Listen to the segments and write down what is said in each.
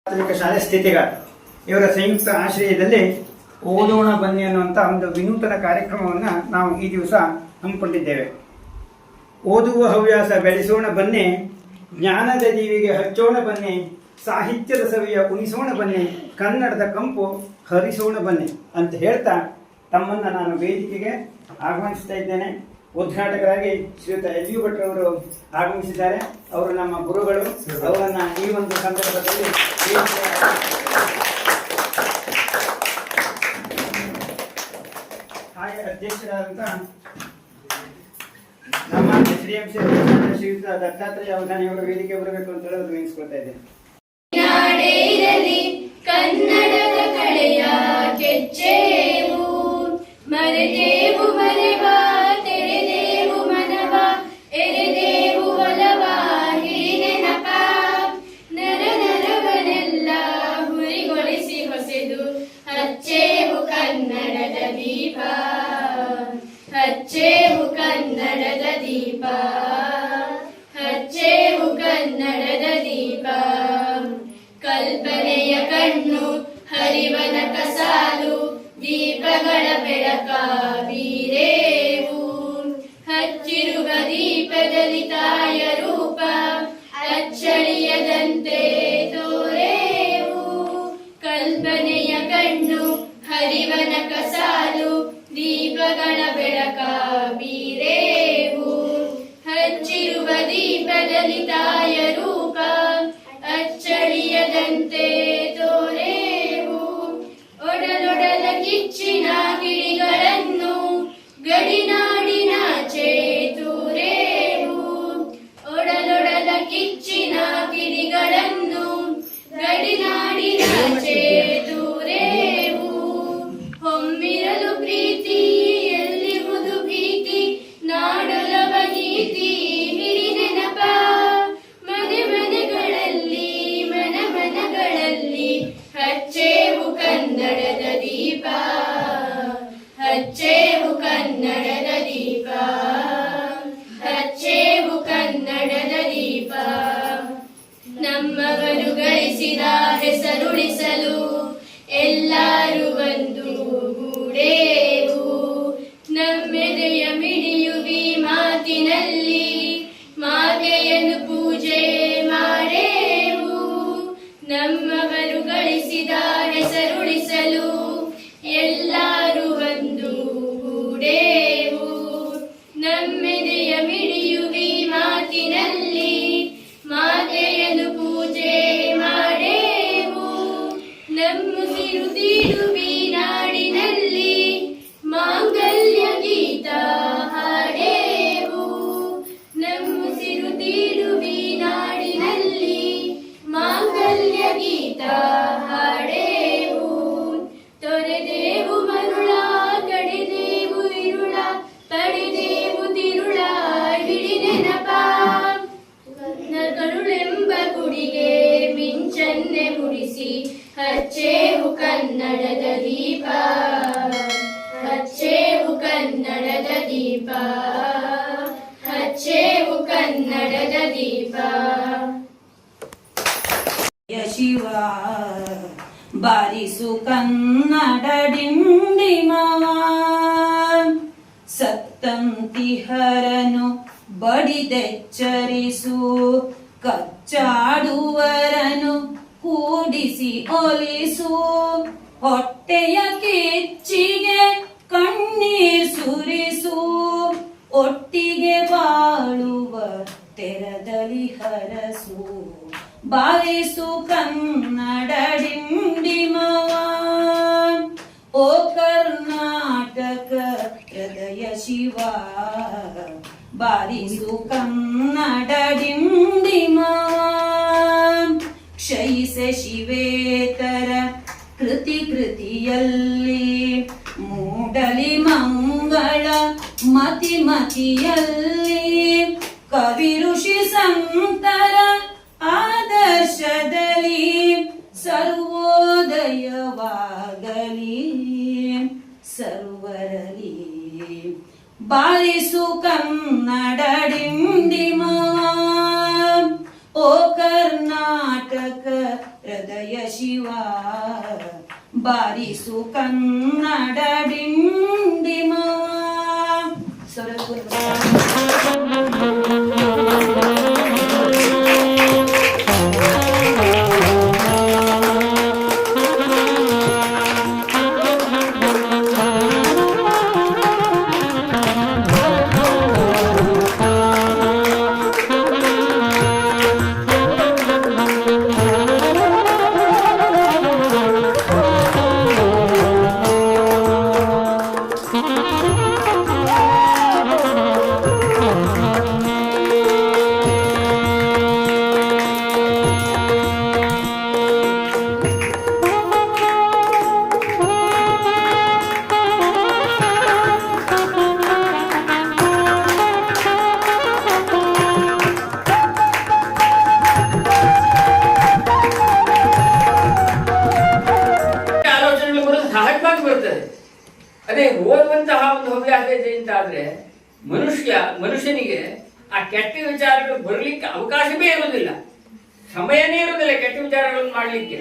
ಪ್ರಾಥಮಿಕ ಶಾಲೆ ಸ್ಥಿತಿಗಾರ ಇವರ ಸಂಯುಕ್ತ ಆಶ್ರಯದಲ್ಲಿ ಓದೋಣ ಬನ್ನಿ ಅನ್ನುವಂಥ ಒಂದು ವಿನೂತನ ಕಾರ್ಯಕ್ರಮವನ್ನು ನಾವು ಈ ದಿವಸ ಹಮ್ಮಿಕೊಂಡಿದ್ದೇವೆ. ಓದುವ ಹವ್ಯಾಸ ಬೆಳೆಸೋಣ ಬನ್ನಿ, ಜ್ಞಾನದ ದೀವಿಗೆ ಹಚ್ಚೋಣ ಬನ್ನಿ, ಸಾಹಿತ್ಯದ ಸವಿಯ ಉಣಿಸೋಣ ಬನ್ನಿ, ಕನ್ನಡದ ಕಂಪು ಹರಿಸೋಣ ಬನ್ನಿ ಅಂತ ಹೇಳ್ತಾ ತಮ್ಮನ್ನು ನಾನು ವೇದಿಕೆಗೆ ಆಹ್ವಾನಿಸ್ತಾ ಇದ್ದೇನೆ. ಉದ್ಘಾಟಕರಾಗಿ ಶ್ರೀಯುತ ಎಲ್ ಯು ಭಟ್ರವರು ಆಗಮಿಸಿದ್ದಾರೆ. ಅವರು ನಮ್ಮ ಗುರುಗಳು. ಅವರನ್ನ ಈ ಒಂದು ಸಂದರ್ಭದಲ್ಲಿ ಅಧ್ಯಕ್ಷರಾದಂಥ ನಮ್ಮ SDMC ಶ್ರೀಯುತ ದತ್ತಾತ್ರೇಯ ಅವಧಾನಿಯವರು ವೇದಿಕೆ ಬರಬೇಕು ಅಂತ ಹೇಳೋದು ವಿನಿಸ್ಕೊಳ್ತಾ ಇದ್ದೇನೆ. ಕನ್ನಡದ ಕಳೆಯ ಕೆಚ್ಚೇವು ಮರೆದೇವು ಮರೆವ ತೆರೆದೇವು ಮನವ ಎರೆದೇವು ಒಲವ ಹಿರಿನೆನಪ ನರ ನರವನೆಲ್ಲ ಹುರಿಗೊಳಿಸಿ ಹೊಸೆದು ಹಚ್ಚೇವು ಕನ್ನಡದ ದೀಪ, ಹಚ್ಚೇವು ಕನ್ನಡದ ದೀಪ, ಹಚ್ಚೇವು ಕನ್ನಡದ ದೀಪ. ಕಲ್ಪನೆಯ ಕಣ್ಣು ಹರಿವನ ಕಸಾಲು ದೀಪಗಳ ಬೆಳಕ ಬೀರೇವು. ಹಚ್ಚಿರುವ ದೀಪದಲ್ಲಿ ತಾಯ ರೂಪ ಅಚ್ಚಳಿಯದಂತೆ ತೋರೇವು. ಕಲ್ಪನೆಯ ಕಣ್ಣು ಹರಿವನ ಕಸಾಲು ದೀಪಗಳ ಬೆಳಕ ಬೀರೇವು. ಹಚ್ಚಿರುವ ದೀಪದಲ್ಲಿ ತಾಯ ರೂಪ ಅಚ್ಚಳಿಯದಂತೆ ತೋರೇವು. ಒಡಲೊಡಲ ಕಿಚ್ಚಿನ ಗಿಳಿಗಳನ್ನು ಗಡಿನಾಡಿನಾಚೆ ತೂರೇವು. ಒಡಲೊಡಲ ಕಿಚ್ಚಿನ ಗಿಳಿಗಳನ್ನು ಗಡಿನಾಡಿನಾಚೆ ತೂರೇವು. ಹೊಮ್ಮಿರಲು ಪ್ರೀತಿ ಎಲ್ಲಿರುವುದು ಭೀತಿ, ನಾಡೊಲವ ನೀತಿ ಹಿರಿನೆನಪ. ಮನೆ ಮನೆಗಳಲ್ಲಿ ಮನ ಮನಗಳಲ್ಲಿ ಹಚ್ಚೇವು ಕನ್ನಡದ ದೀಪ, ಹಚ್ಚೇವು ಕನ್ನಡದ ದೀಪ, ಹಚ್ಚೇವು ಕನ್ನಡದ ದೀಪ. ನಮ್ಮವರು ಗಳಿಸಿದ ಹೆಸರುಳಿಸಲು ಎಲ್ಲರೂ ಒಂದು ಗೂಡೇವು. ನಮ್ಮೆದೆಯ ಮಿಡಿಯುವಿ ಮಾತಿನಲ್ಲಿ ಮಾತೆಯನ್ನು ಪೂಜೆ ಮಾಡೇವು. ನಮ್ಮವರು ಗಳಿಸಿದ ಹೆಸರುಳಿಸಲು ಎಲ್ಲರೂ ಒಂದು ಗೂಡೇವು. ನಮ್ಮೆದೆಯ ಮಿಡಿಯುವಿ ಮಾತಿನಲ್ಲಿ ಮಾತೆಯನ್ನು ಪೂಜೆ ಮಾಡೇವು. ನಮ್ಮುಸಿರು ತೀಡುವಿ ನಾಡಿನಲ್ಲಿ ಮಾಂಗಲ್ಯ ಗೀತ ಹಾಡೇವು. ನಮ್ಮುಸಿರು ತೀಡುವಿ ನಾಡಿನಲ್ಲಿ ಮಾಂಗಲ್ಯ ಗೀತ ಹಾಡೇವು. ತೊರೆದೇವು ಮರುಳ ಕಡೆದೇವು ಇರುಳ ಪಡೆದೇವು ತಿರುಳ ಹಿಡಿನೆನಪ. ಕರುಳೆಂಬ ಗುಡಿಗೆ ಮಿಂಚನ್ನೆ ಮುಡಿಸಿ ಹಚ್ಚೇವು ಕನ್ನಡದ ದೀಪ, ಹಚ್ಚೇವು ಕನ್ನಡದ ದೀಪ, ಹಚ್ಚೇವು ಕನ್ನಡದ ದೀಪ. ಶಿವ ಬಾರಿಸು ಕನ್ನಡ ಡಿಂಡಿಮವ, ಸತ್ತಂತಿಹರನು ಬಡಿದೆಚ್ಚರಿಸು, ಕಚ್ಚಾಡುವರನು ಕೂಡಿಸಿ ಒಲಿಸು. ಹೊಟ್ಟೆಯ ಕಿಚ್ಚಿಗೆ ಕಣ್ಣೀರ್ ಸುರಿಸು, ಒಟ್ಟಿಗೆ ಬಾಳುವ ತೆರದಲ್ಲಿ ಹರಸು. ಬಾರಿಸು ಕನ್ನಡ ಡಿಂಡಿಮವ, ಓ ಕರ್ನಾಟಕ ಹೃದಯ ಶಿವ. ಬಾರಿಸು ಕನ್ನಡ ಡಿಂಡಿಮವ, ಕ್ಷಯಿಸೆ ಶಿವೇತರ ಕೃತಿ ಕೃತಿಯಲ್ಲಿ, ಮೂಡಲಿ ಮಂಗಳ ಮತಿ ಮತಿಯಲ್ಲಿ. ಕವಿ ಋಷಿ ಸಂತರ ಆದರ್ಶದಲ್ಲಿ ಸರ್ವೋದಯವಾಗಲಿ ಸರ್ವರಲಿ. ಬಾರಿಸು ಕನ್ನಡ ಡಿಂಡಿಮವ, ಓ ಕರ್ನಾಟಕ ಹೃದಯ ಶಿವ ಬಾರಿಸು ಕನ್ನಡ ಡಿಂಡಿಮವ ಆಲೋಚನೆಗಳು ಬರೋದು ಸಹಜವಾಗಿ ಬರ್ತದೆ. ಅದೇ ಓದುವಂತಹ ಒಂದು ಹವ್ಯಾಸ ಇದೆ ಅಂತ ಆದ್ರೆ ಮನುಷ್ಯನಿಗೆ ಆ ಕೆಟ್ಟ ವಿಚಾರಗಳು ಬರ್ಲಿಕ್ಕೆ ಅವಕಾಶವೇ ಇರುವುದಿಲ್ಲ, ಸಮಯನೇ ಇರುವುದಿಲ್ಲ ಕೆಟ್ಟ ವಿಚಾರಗಳನ್ನು ಮಾಡ್ಲಿಕ್ಕೆ.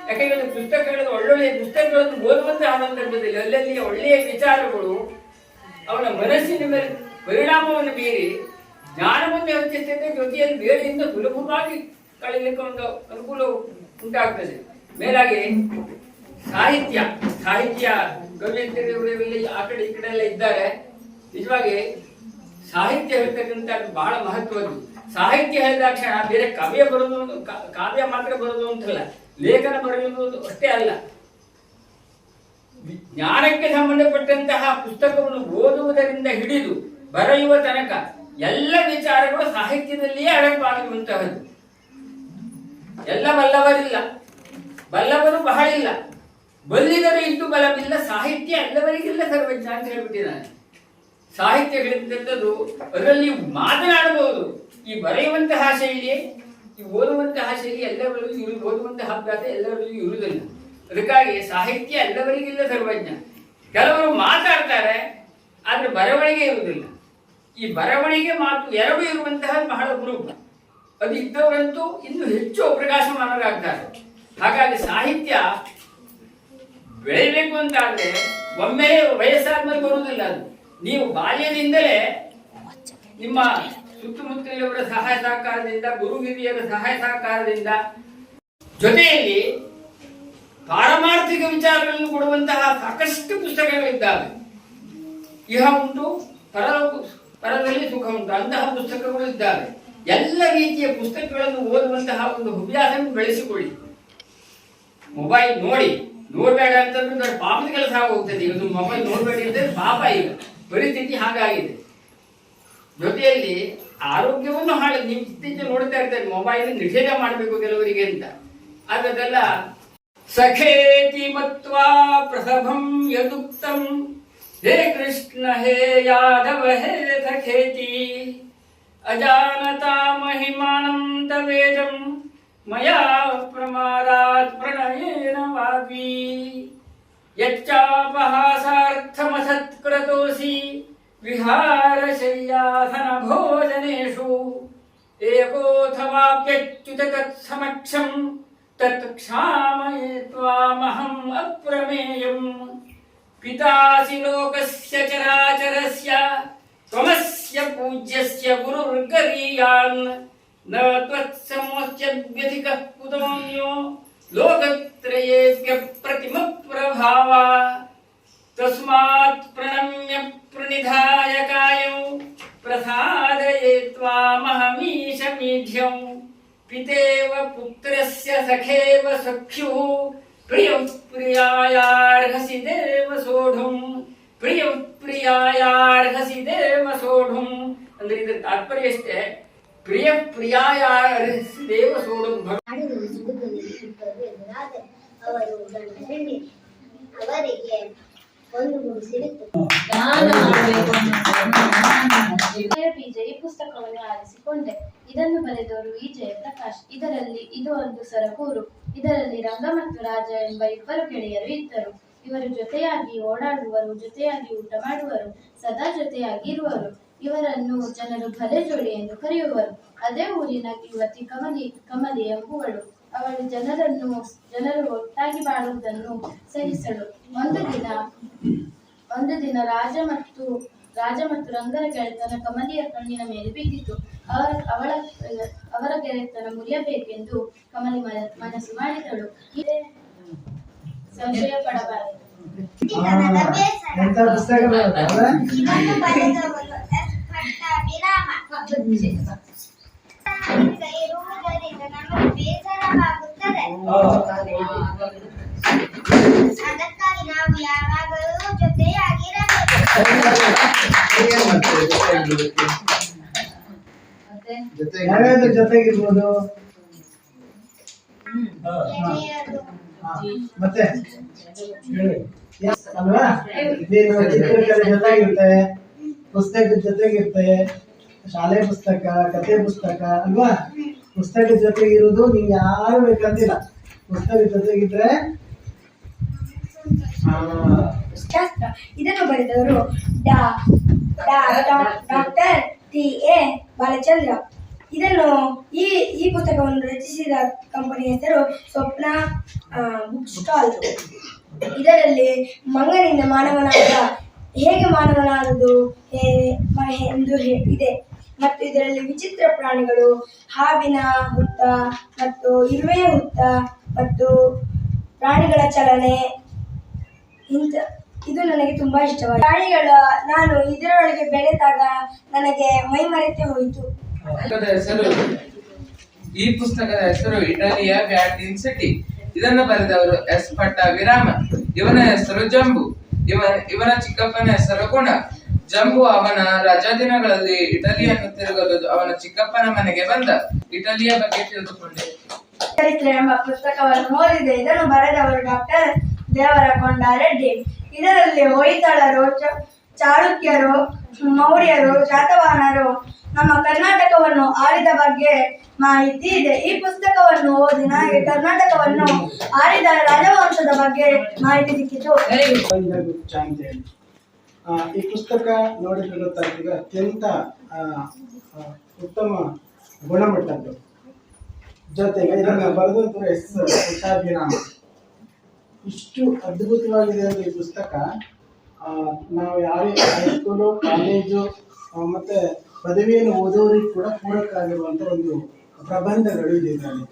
ಯಾಕಂದ್ರೆ ಪುಸ್ತಕಗಳನ್ನು ಒಳ್ಳೊಳ್ಳೆಯ ಪುಸ್ತಕಗಳನ್ನು ಓದುವಂತಹ ಸಂದರ್ಭದಲ್ಲಿ ಅಲ್ಲಲ್ಲಿ ಒಳ್ಳೆಯ ವಿಚಾರಗಳು ಅವನ ಮನಸ್ಸಿನ ಮೇಲೆ ಪರಿಣಾಮವನ್ನು ಬೀರಿ ಜ್ಞಾನವನ್ನು ಹೆಚ್ಚಿಸ್ತದೆ, ಜೊತೆಯಲ್ಲಿ ಬೇರೆಯಿಂದ ಸುಲಭವಾಗಿ ಕಳೀಲಿಕ್ಕೆ ಒಂದು ಅನುಕೂಲ ಉಂಟಾಗ್ತದೆ. ಮೇಲಾಗಿ ಸಾಹಿತ್ಯ ಕವಿಯಂತರಲ್ಲಿ ಆ ಕಡೆ ಈ ಕಡೆ ಎಲ್ಲ ಇದ್ದಾರೆ. ನಿಜವಾಗಿ ಸಾಹಿತ್ಯ ಹೇಳ್ತಕ್ಕಂಥ ಬಹಳ ಮಹತ್ವದ್ದು. ಸಾಹಿತ್ಯ ಹೇಳಿದ ತಕ್ಷಣ ಬೇರೆ ಕಾವ್ಯ ಮಾತ್ರ ಬರೋದು ಅಂತಲ್ಲ, ಲೇಖನ ಬರೆಯುವುದು ಅಷ್ಟೇ ಅಲ್ಲ. ಜ್ಞಾನಕ್ಕೆ ಸಂಬಂಧಪಟ್ಟಂತಹ ಪುಸ್ತಕವನ್ನು ಓದುವುದರಿಂದ ಹಿಡಿದು ಬರೆಯುವ ತನಕ ಎಲ್ಲ ವಿಚಾರಗಳು ಸಾಹಿತ್ಯದಲ್ಲಿಯೇ ಅಡಕವಾಗಿರುವಂತಹದ್ದು. ಎಲ್ಲ ಬಲ್ಲವರಿಲ್ಲ, ಬಲ್ಲವರು ಬಹಳ ಇಲ್ಲ, ಬಲ್ಲಿದರು ಇಷ್ಟು ಬಲವಿಲ್ಲ, ಸಾಹಿತ್ಯ ಎಲ್ಲವರಿಗೆಲ್ಲ ಸರ್ವಜ್ಞ ಅಂತ ಹೇಳ್ಬಿಟ್ಟಿದ್ದಾನೆ. ಸಾಹಿತ್ಯ ಹೇಳಿದಂಥದ್ದು ಅದರಲ್ಲಿ ಮಾತನಾಡಬಹುದು. ಈ ಬರೆಯುವಂತಹ ಶೈಲಿ, ಈ ಓದುವಂತಹ ಶೈಲಿ ಎಲ್ಲವರಿಗೂ ಓದುವಂತಹ ಅಭ್ಯಾಸ ಎಲ್ಲವರಿಗೂ ಇರುವುದಿಲ್ಲ. ಅದಕ್ಕಾಗಿ ಸಾಹಿತ್ಯ ಎಲ್ಲವರಿಗೆಲ್ಲ ಸರ್ವಜ್ಞ. ಕೆಲವರು ಮಾತಾಡ್ತಾರೆ, ಆದ್ರೆ ಬರವಣಿಗೆ ಇರುವುದಿಲ್ಲ. ಈ ಬರವಣಿಗೆ ಮಾತು ಎರಡೂ ಇರುವಂತಹ ಬಹಳ ಅಪರೂಪ. ಅದು ಇದ್ದವರಂತೂ ಇನ್ನು ಹೆಚ್ಚು ಪ್ರಕಾಶಮಾನರಾಗ್ತಾರೆ. ಹಾಗಾಗಿ ಸಾಹಿತ್ಯ ಬೆಳೆಯಬೇಕು ಅಂತ ಆದ್ರೆ ಒಮ್ಮೆ ವಯಸ್ಸಾದ್ಮೇಲೆ ಬರುವುದಿಲ್ಲ. ಅದು ನೀವು ಬಾಲ್ಯದಿಂದಲೇ ನಿಮ್ಮ ಸುತ್ತಮುತ್ತಲಿನವರ ಸಹಾಯ ಸಹಕಾರದಿಂದ, ಗುರು ಹಿರಿಯರ ಸಹಾಯ ಸಹಕಾರದಿಂದ, ಜೊತೆಯಲ್ಲಿ ಪಾರಮಾರ್ಥಿಕ ವಿಚಾರಗಳನ್ನು ಕೊಡುವಂತಹ ಸಾಕಷ್ಟು ಪುಸ್ತಕಗಳಿದ್ದಾವೆ. ಇಹ ಉಂಟು, ಪರದಲ್ಲಿ ಸುಖ ಉಂಟು, ಅಂತಹ ಪುಸ್ತಕಗಳು ಇದ್ದಾವೆ. ಎಲ್ಲ ರೀತಿಯ ಪುಸ್ತಕಗಳನ್ನು ಓದುವಂತಹ ಒಂದು ಹವ್ಯಾಸವನ್ನು ಬೆಳೆಸಿಕೊಳ್ಳಿ. ಮೊಬೈಲ್ ನೋಡಬೇಡ ಅಂತಂದ್ರೆ ದೊಡ್ಡ ಪಾಪದ ಕೆಲಸ ಆಗೋಗ್ತದೆ. ಈಗ ಮೊಬೈಲ್ ನೋಡಬೇಡಿ ಅಂತಂದ್ರೆ ಪಾಪ. ಈಗ ಪರಿಸ್ಥಿತಿ ಹಾಗಾಗಿದೆ. ಜೊತೆಯಲ್ಲಿ ಆರೋಗ್ಯವನ್ನು ನೀವು ಇತ್ತೀಚೆಗೆ ನೋಡ್ತಾ ಇರ್ತಾರೆ, ಮೊಬೈಲ್ ನಿಷೇಧ ಮಾಡಬೇಕು ಕೆಲವರಿಗೆ ಅಂತ. ಅದೆಲ್ಲ ಸಖೇತಿ ಮತ್ವಾ ಪ್ರಸಭಂ ಯದುಕ್ತಂ ಹೇ ಕೃಷ್ಣ ಹೇ ಯಾದವ ಹೇ ಸಖೇತಿ ಅಜಾನತಾ ಮಹಿಮಾನಂ ತವೇದಂ ಮಯಾ ಪ್ರಮಾದಾತ್ ಪ್ರಣಯೇನ ವಾಪಿ ಯಚ್ಚಾಪಹಾಸಾರ್ಥಮಸತ್ಕ್ರತೋಸಿ ವಿಹಾರಶಯ್ಯಾಸನ ಭೋಜನೇಷು ಏಕೋಥವಾಪ್ಯಚ್ಯುತ ತತ್ಸಮಕ್ಷಂ ತತ್ ಕ್ಷಾಮಯೇ ತ್ವಾಮಹಂ ಅಪ್ರಮೇಯಂ ಪಿತಾಸಿ ಲೋಕಸ್ಯ ಚರಾಚರಸ್ಯ ತ್ವಮಸ್ಯ ಪೂಜ್ಯಸ್ಯ ಗುರುರ್ಗರೀಯಾನ್ ನ ತ್ವತ್ಸಮೋಸ್ಯ ವ್ಯಧಿಕಃ ಕುತೋನ್ಯೋ ಲೋಕತ್ರಯೇಭ್ಯ ಪ್ರತಿಮ ಪ್ರಭಾವ ತಸ್ಮಾತ್ ಪ್ರಣಮ್ಯ ಪ್ರಣಿಧಾಯ ಕಾಯಂ ಪ್ರಸಾದಯೇ ತ್ವಾಮಹಮೀಶ ಮೀಢ್ಯಂ ಪಿತೇವ ಪುತ್ರಸ್ಯ ಸಖೇವ ಸಖ್ಯು ಪ್ರಿಯ ಪ್ರಿಯಾಯಾರ್ಹಸಿ ದೇವ ಸೋಢುಂ ಪ್ರಿಯ ಪ್ರಿಯಾಯಾರ್ಹಸಿ ದೇವ ಸೋಢುಂ. ಅಂದ್ರೆ ಇದರ ತಾತ್ಪರ್ಯ ಅಷ್ಟೇ, ಪ್ರಿಯ ಪ್ರಿಯಾಯಾರ್ಹಸಿ ದೇವ ಸೋಢುಂ. ಅವರಿಗೆ ಒಂದು ಸಿಡುತ್ತೆ. ಬೀಜ ಈ ಪುಸ್ತಕವನ್ನು ಆರಿಸಿಕೊಂಡೆ. ಇದನ್ನು ಬರೆದವರು ಈ ಜಯಪ್ರಕಾಶ್. ಇದರಲ್ಲಿ ಇದು ಒಂದು ಸರಗೂರು. ಇದರಲ್ಲಿ ರಂಗ ಮತ್ತು ರಾಜ ಎಂಬ ಇಬ್ಬರು ಗೆಳೆಯರು ಇದ್ದರು. ಇವರು ಜೊತೆಯಾಗಿ ಓಡಾಡುವರು, ಜೊತೆಯಾಗಿ ಊಟ ಮಾಡುವರು, ಸದಾ ಜೊತೆಯಾಗಿ ಇರುವರು. ಇವರನ್ನು ಜನರು ಭಲೆ ಜೋಡಿ ಎಂದು ಕರೆಯುವರು. ಅದೇ ಊರಿನ ಯುವತಿ ಕಮಲಿ ಎಂಬುವಳು. ಅವಳು ಜನರು ಒಟ್ಟಾಗಿ ಬಾಳುವುದನ್ನು ಸಹಿಸಳು. ಒಂದು ದಿನ ರಾಜ ಮತ್ತು ರಂಗರ ಗೆಳೆತನ ಕಮಲಿಯ ಕಣ್ಣಿನ ಮೇಲೆ ಬಿದ್ದಿತು. ಅವರ ಗೆಳೆತನ ಮುರಿಯಬೇಕೆಂದು ಕಮಲಿ ಮನಸ್ಸು ಮಾಡಿದಳು. ಇದೇ ಸಂಶಯ ಪಡಬಾರದು. ಎಂತ ಪುಸ್ತಕ ಬರೆದವರು ವಿರಾಮ. ಇರುವುದರಿಂದ ನಮಗೆ ಬೇಸರವಾಗುತ್ತದೆ. ಅದಕ್ಕಾಗಿ ನಾವು ಯಾವಾಗಲೂ ಜೊತೆಯಾಗಿರಬೇಕು. ಯಾವ್ಯಾವ್ದ್ರ ಜೊತೆಗಿರ್ಬೋದು? ಮತ್ತೆ ಹೇಳಿ. ಅಲ್ವಾ? ಇದೇನು ಚಿತ್ರಕಲೆ ಜೊತೆಗಿರುತ್ತೆ, ಪುಸ್ತಕದ ಜೊತೆಗಿರುತ್ತೆ, ಶಾಲೆ ಪುಸ್ತಕ, ಕಥೆ ಪುಸ್ತಕ ಅಲ್ವಾ? ಪುಸ್ತಕದ ಜೊತೆಗಿರೋದು ನಿಂಗೆ ಯಾರು ಬೇಕಂತಿಲ್ಲ. ಪುಸ್ತಕದ ಜೊತೆಗಿದ್ರೆ ಶಾಸ್ತ್ರ. ಇದನ್ನು ಬರೆದವರು ಡಾಕ್ಟರ್ ಟಿ.ಎ. ಬಾಲಚಂದ್ರ. ಇದನ್ನು ಈ ಪುಸ್ತಕವನ್ನು ರಚಿಸಿದ ಕಂಪನಿಯ ಹೆಸರು ಸ್ವಪ್ನ ಬುಕ್ ಸ್ಟಾಲ್. ಇದರಲ್ಲಿ ಮಂಗನಿಂದ ಹೇಗೆ ಮಾನವನಾದುದು ಎಂದು ಇದೆ. ಮತ್ತು ಇದರಲ್ಲಿ ವಿಚಿತ್ರ ಪ್ರಾಣಿಗಳು, ಹಾವಿನ ಹುತ್ತ ಮತ್ತು ಇರುವೆಯ ಹುತ್ತ ಮತ್ತು ಪ್ರಾಣಿಗಳ ಚಲನೆ ಇದು ನನಗೆ ತುಂಬಾ ಇಷ್ಟವಾಗಿದೆ. ನಾನು ಇದರೊಳಗೆ ಬೆಳೆದಾಗ ನನಗೆ ಮೈ ಮರೆತೇ ಹೋಯಿತು. ಈ ಪುಸ್ತಕದ ಹೆಸರು ಇಟಲಿಯ ವ್ಯಾಟಿನ್ ಸಿಟಿ. ಇದನ್ನು ಬರೆದವರು ಎಸ್ ಪಟ್ಟಾಭಿರಾಮ. ಇವನ ಹೆಸರು ಜಂಬು. ಇವನ ಚಿಕ್ಕಪ್ಪನ ಹೆಸರು ಗುಣ. ಜಂಬು ಅವನ ರಜಾ ದಿನಗಳಲ್ಲಿ ಇಟಲಿಯನ್ನು ತಿರುಗಲು ಅವನ ಚಿಕ್ಕಪ್ಪನ ಮನೆಗೆ ಬಂದ. ಇಟಲಿಯ ಬಗ್ಗೆ ತಿಳಿದುಕೊಂಡೆ. ಚರಿತ್ರೆ ಎಂಬ ಪುಸ್ತಕವನ್ನು ಓದಿದೆ. ಇದನ್ನು ಬರೆದವರು ಡಾಕ್ಟರ್ ದೇವರಕೊಂಡ ರೆಡ್ಡಿ. ಇದರಲ್ಲಿ ಹೊಯ್ಸಳರು, ಚಾಳುಕ್ಯರು, ಮೌರ್ಯರು, ಶಾತವಾಹನರು ನಮ್ಮ ಕರ್ನಾಟಕವನ್ನು ಆಳಿದ ಬಗ್ಗೆ ಮಾಹಿತಿ ಇದೆ. ಈ ಪುಸ್ತಕವನ್ನು ಓದಿ ನನಗೆ ಕರ್ನಾಟಕವನ್ನು ಆಳಿದ ರಾಜವಂಶದ ಬಗ್ಗೆ ಮಾಹಿತಿ ಸಿಕ್ಕಿತು. ಈ ಪುಸ್ತಕ ನೋಡಿದ್ರೆ ಗೊತ್ತಾಗ್ತದೆ, ಅತ್ಯಂತ ಉತ್ತಮ ಗುಣಮಟ್ಟದ್ದು. ಜೊತೆಗೆ ಇದನ್ನು ಬರೆದಂತ ಎಸ್ ಪಟ್ಟಾಭಿರಾಮ. ಇಷ್ಟು ಅದ್ಭುತವಾಗಿದೆ ಈ ಪುಸ್ತಕ. ನಾವು ಯಾರೇ ಹೈಸ್ಕೂಲು, ಕಾಲೇಜು ಮತ್ತು ಪದವಿಯನ್ನು ಓದೋರಿಗೆ ಕೂಡ ಪೂರಕ ಆಗಿರುವಂಥ ಒಂದು ಪ್ರಬಂಧಗಳು ಇದೆ ಇದರಲ್ಲಿ.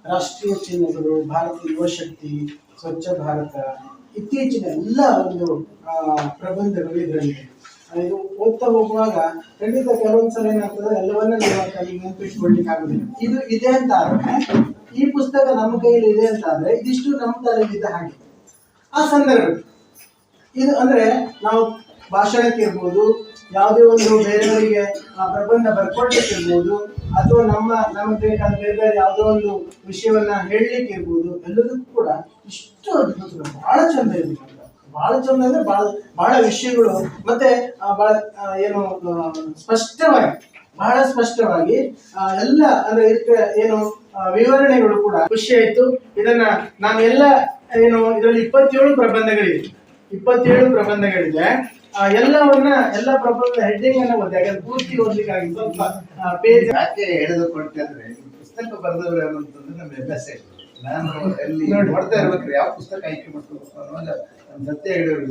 ರಾಷ್ಟ್ರೀಯ ಚಿಹ್ನೆಗಳು, ಭಾರತೀಯ ಯುವಶಕ್ತಿ, ಸ್ವಚ್ಛ ಭಾರತ, ಇತ್ತೀಚಿನ ಎಲ್ಲ ಒಂದು ಪ್ರಬಂಧಗಳು ಇದರಲ್ಲಿ. ಇದು ಓದ್ತಾ ಹೋಗುವಾಗ ಖಂಡಿತ ಕೆಲವೊಂದ್ಸಲ ಏನಾಗ್ತದೆ, ಎಲ್ಲವನ್ನ ನಾವು ನೆನಪಿಟ್ಕೊಳ್ಲಿಕ್ಕೆ ಆಗುದಿಲ್ಲ. ಇದು ಇದೆ ಅಂತ ಆದ್ರೆ, ಈ ಪುಸ್ತಕ ನಮ್ಮ ಕೈಯಲ್ಲಿ ಇದೆ ಅಂತ ಆದ್ರೆ, ಇದಿಷ್ಟು ನಮ್ಮ ತಲೆಗಿದ್ದ ಹಾಗೆ ಆ ಸಂದರ್ಭ. ಇದು ಅಂದ್ರೆ ನಾವು ಭಾಷಣಕ್ಕೆ ಇರ್ಬೋದು, ಯಾವುದೇ ಒಂದು ಬೇರೆಯವರಿಗೆ ಪ್ರಬಂಧ ಬರ್ಕೊಡ್ಲಿಕ್ಕೆ ಇರ್ಬೋದು, ಅಥವಾ ನಮಗೆ ಬೇಕಾದ ಬೇರೆ ಯಾವುದೋ ಒಂದು ವಿಷಯವನ್ನ ಹೇಳಲಿಕ್ಕೆ ಇರ್ಬೋದು, ಎಲ್ಲದಕ್ಕೂ ಕೂಡ ಇಷ್ಟು ಅದ್ಭುತ, ಬಹಳ ಚಂದ ಇದೆ. ಬಹಳ ಚಂದ ಅಂದ್ರೆ ಬಹಳ ವಿಷಯಗಳು, ಮತ್ತೆ ಏನು ಬಹಳ ಸ್ಪಷ್ಟವಾಗಿ ಎಲ್ಲ ಅಂದ್ರೆ ಇದಕ್ಕೆ ಏನು ವಿವರಣೆಗಳು ಕೂಡ ಖುಷಿ ಆಯ್ತು. ಇದನ್ನ ನಾವೆಲ್ಲ ಏನು ಇದರಲ್ಲಿ 27 ಪ್ರಬಂಧಗಳಿದೆ. ಎಲ್ಲ ಪ್ರಬಂಧ ಹೆಡ್ಡಿಂಗ್ ಅನ್ನ ಓದಿ ಪೂರ್ತಿ ಓದ್ಲಿಕ್ಕಾಗಿ ಸ್ವಲ್ಪ ಪೇಜ್ ಯಾಕೆ ಹೇಳಿದುಕೊಳ್ತಂದ್ರೆ, ಪುಸ್ತಕ ಬರೆದವರು ಅನ್ನೋಂಥದ್ದು ನಮ್ಮ ಹೆಮ್ಮೆ. ನಾನು ಅಲ್ಲಿ ನೋಡ್ತಾ ಇರ್ಬೇಕ್ರಿ ಯಾವ ಪುಸ್ತಕ ಆಯ್ಕೆ ಮಾಡ್ಕೋಬೇಕು ಅನ್ನೋವಾಗ ಸತ್ಯ ಹೇಳಿದ್ರು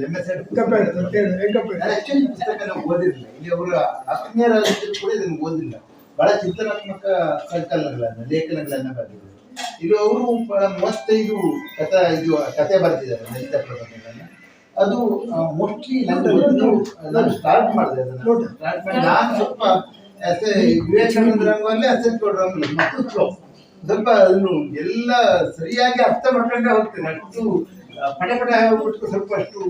ಆಕ್ಚುಲಿ ಪುಸ್ತಕ ನಾವು ಓದಿರಲಿಲ್ಲ. ಇಲ್ಲಿ ಅವರು ಆತ್ಮೀಯರಾಗಿದ್ದರೂ ಕೂಡ ಇದನ್ನು ಓದಿಲ್ಲ. ಬಹಳ ಚಿಂತನಾತ್ಮಕ ಸಂಕಲನಗಳನ್ನ, ಲೇಖನಗಳನ್ನ ಬರೆದಿದ್ದಾರೆ. ಇದು ಅವರು ಬಹಳ 35 ಕಥೆ ಬರೆದಿದ್ದಾರೆ, ಲಲಿತ ಪ್ರಬಂಧಗಳನ್ನ. ಅದು ಮೋಸ್ಟ್ಲಿ ನಾನು ಸ್ಟಾರ್ಟ್ ಮಾಡಿದೆ. ನಾನು ಸ್ವಲ್ಪ ವಿವೇಕಾನಂದ ರಂಗವಲ್ಲೇ ಅಸೆಟ್ ರಂಗ ಮತ್ತು ಸ್ವಲ್ಪ ಅದನ್ನು ಎಲ್ಲ ಸರಿಯಾಗಿ ಅರ್ಥ ಮಾಡ್ಕೊಂಡೇ ಹೋಗ್ತೇನೆ. ಅಷ್ಟು ಪಟ ಹೋಗ್ಬಿಟ್ಟು ಸ್ವಲ್ಪ ಅಷ್ಟು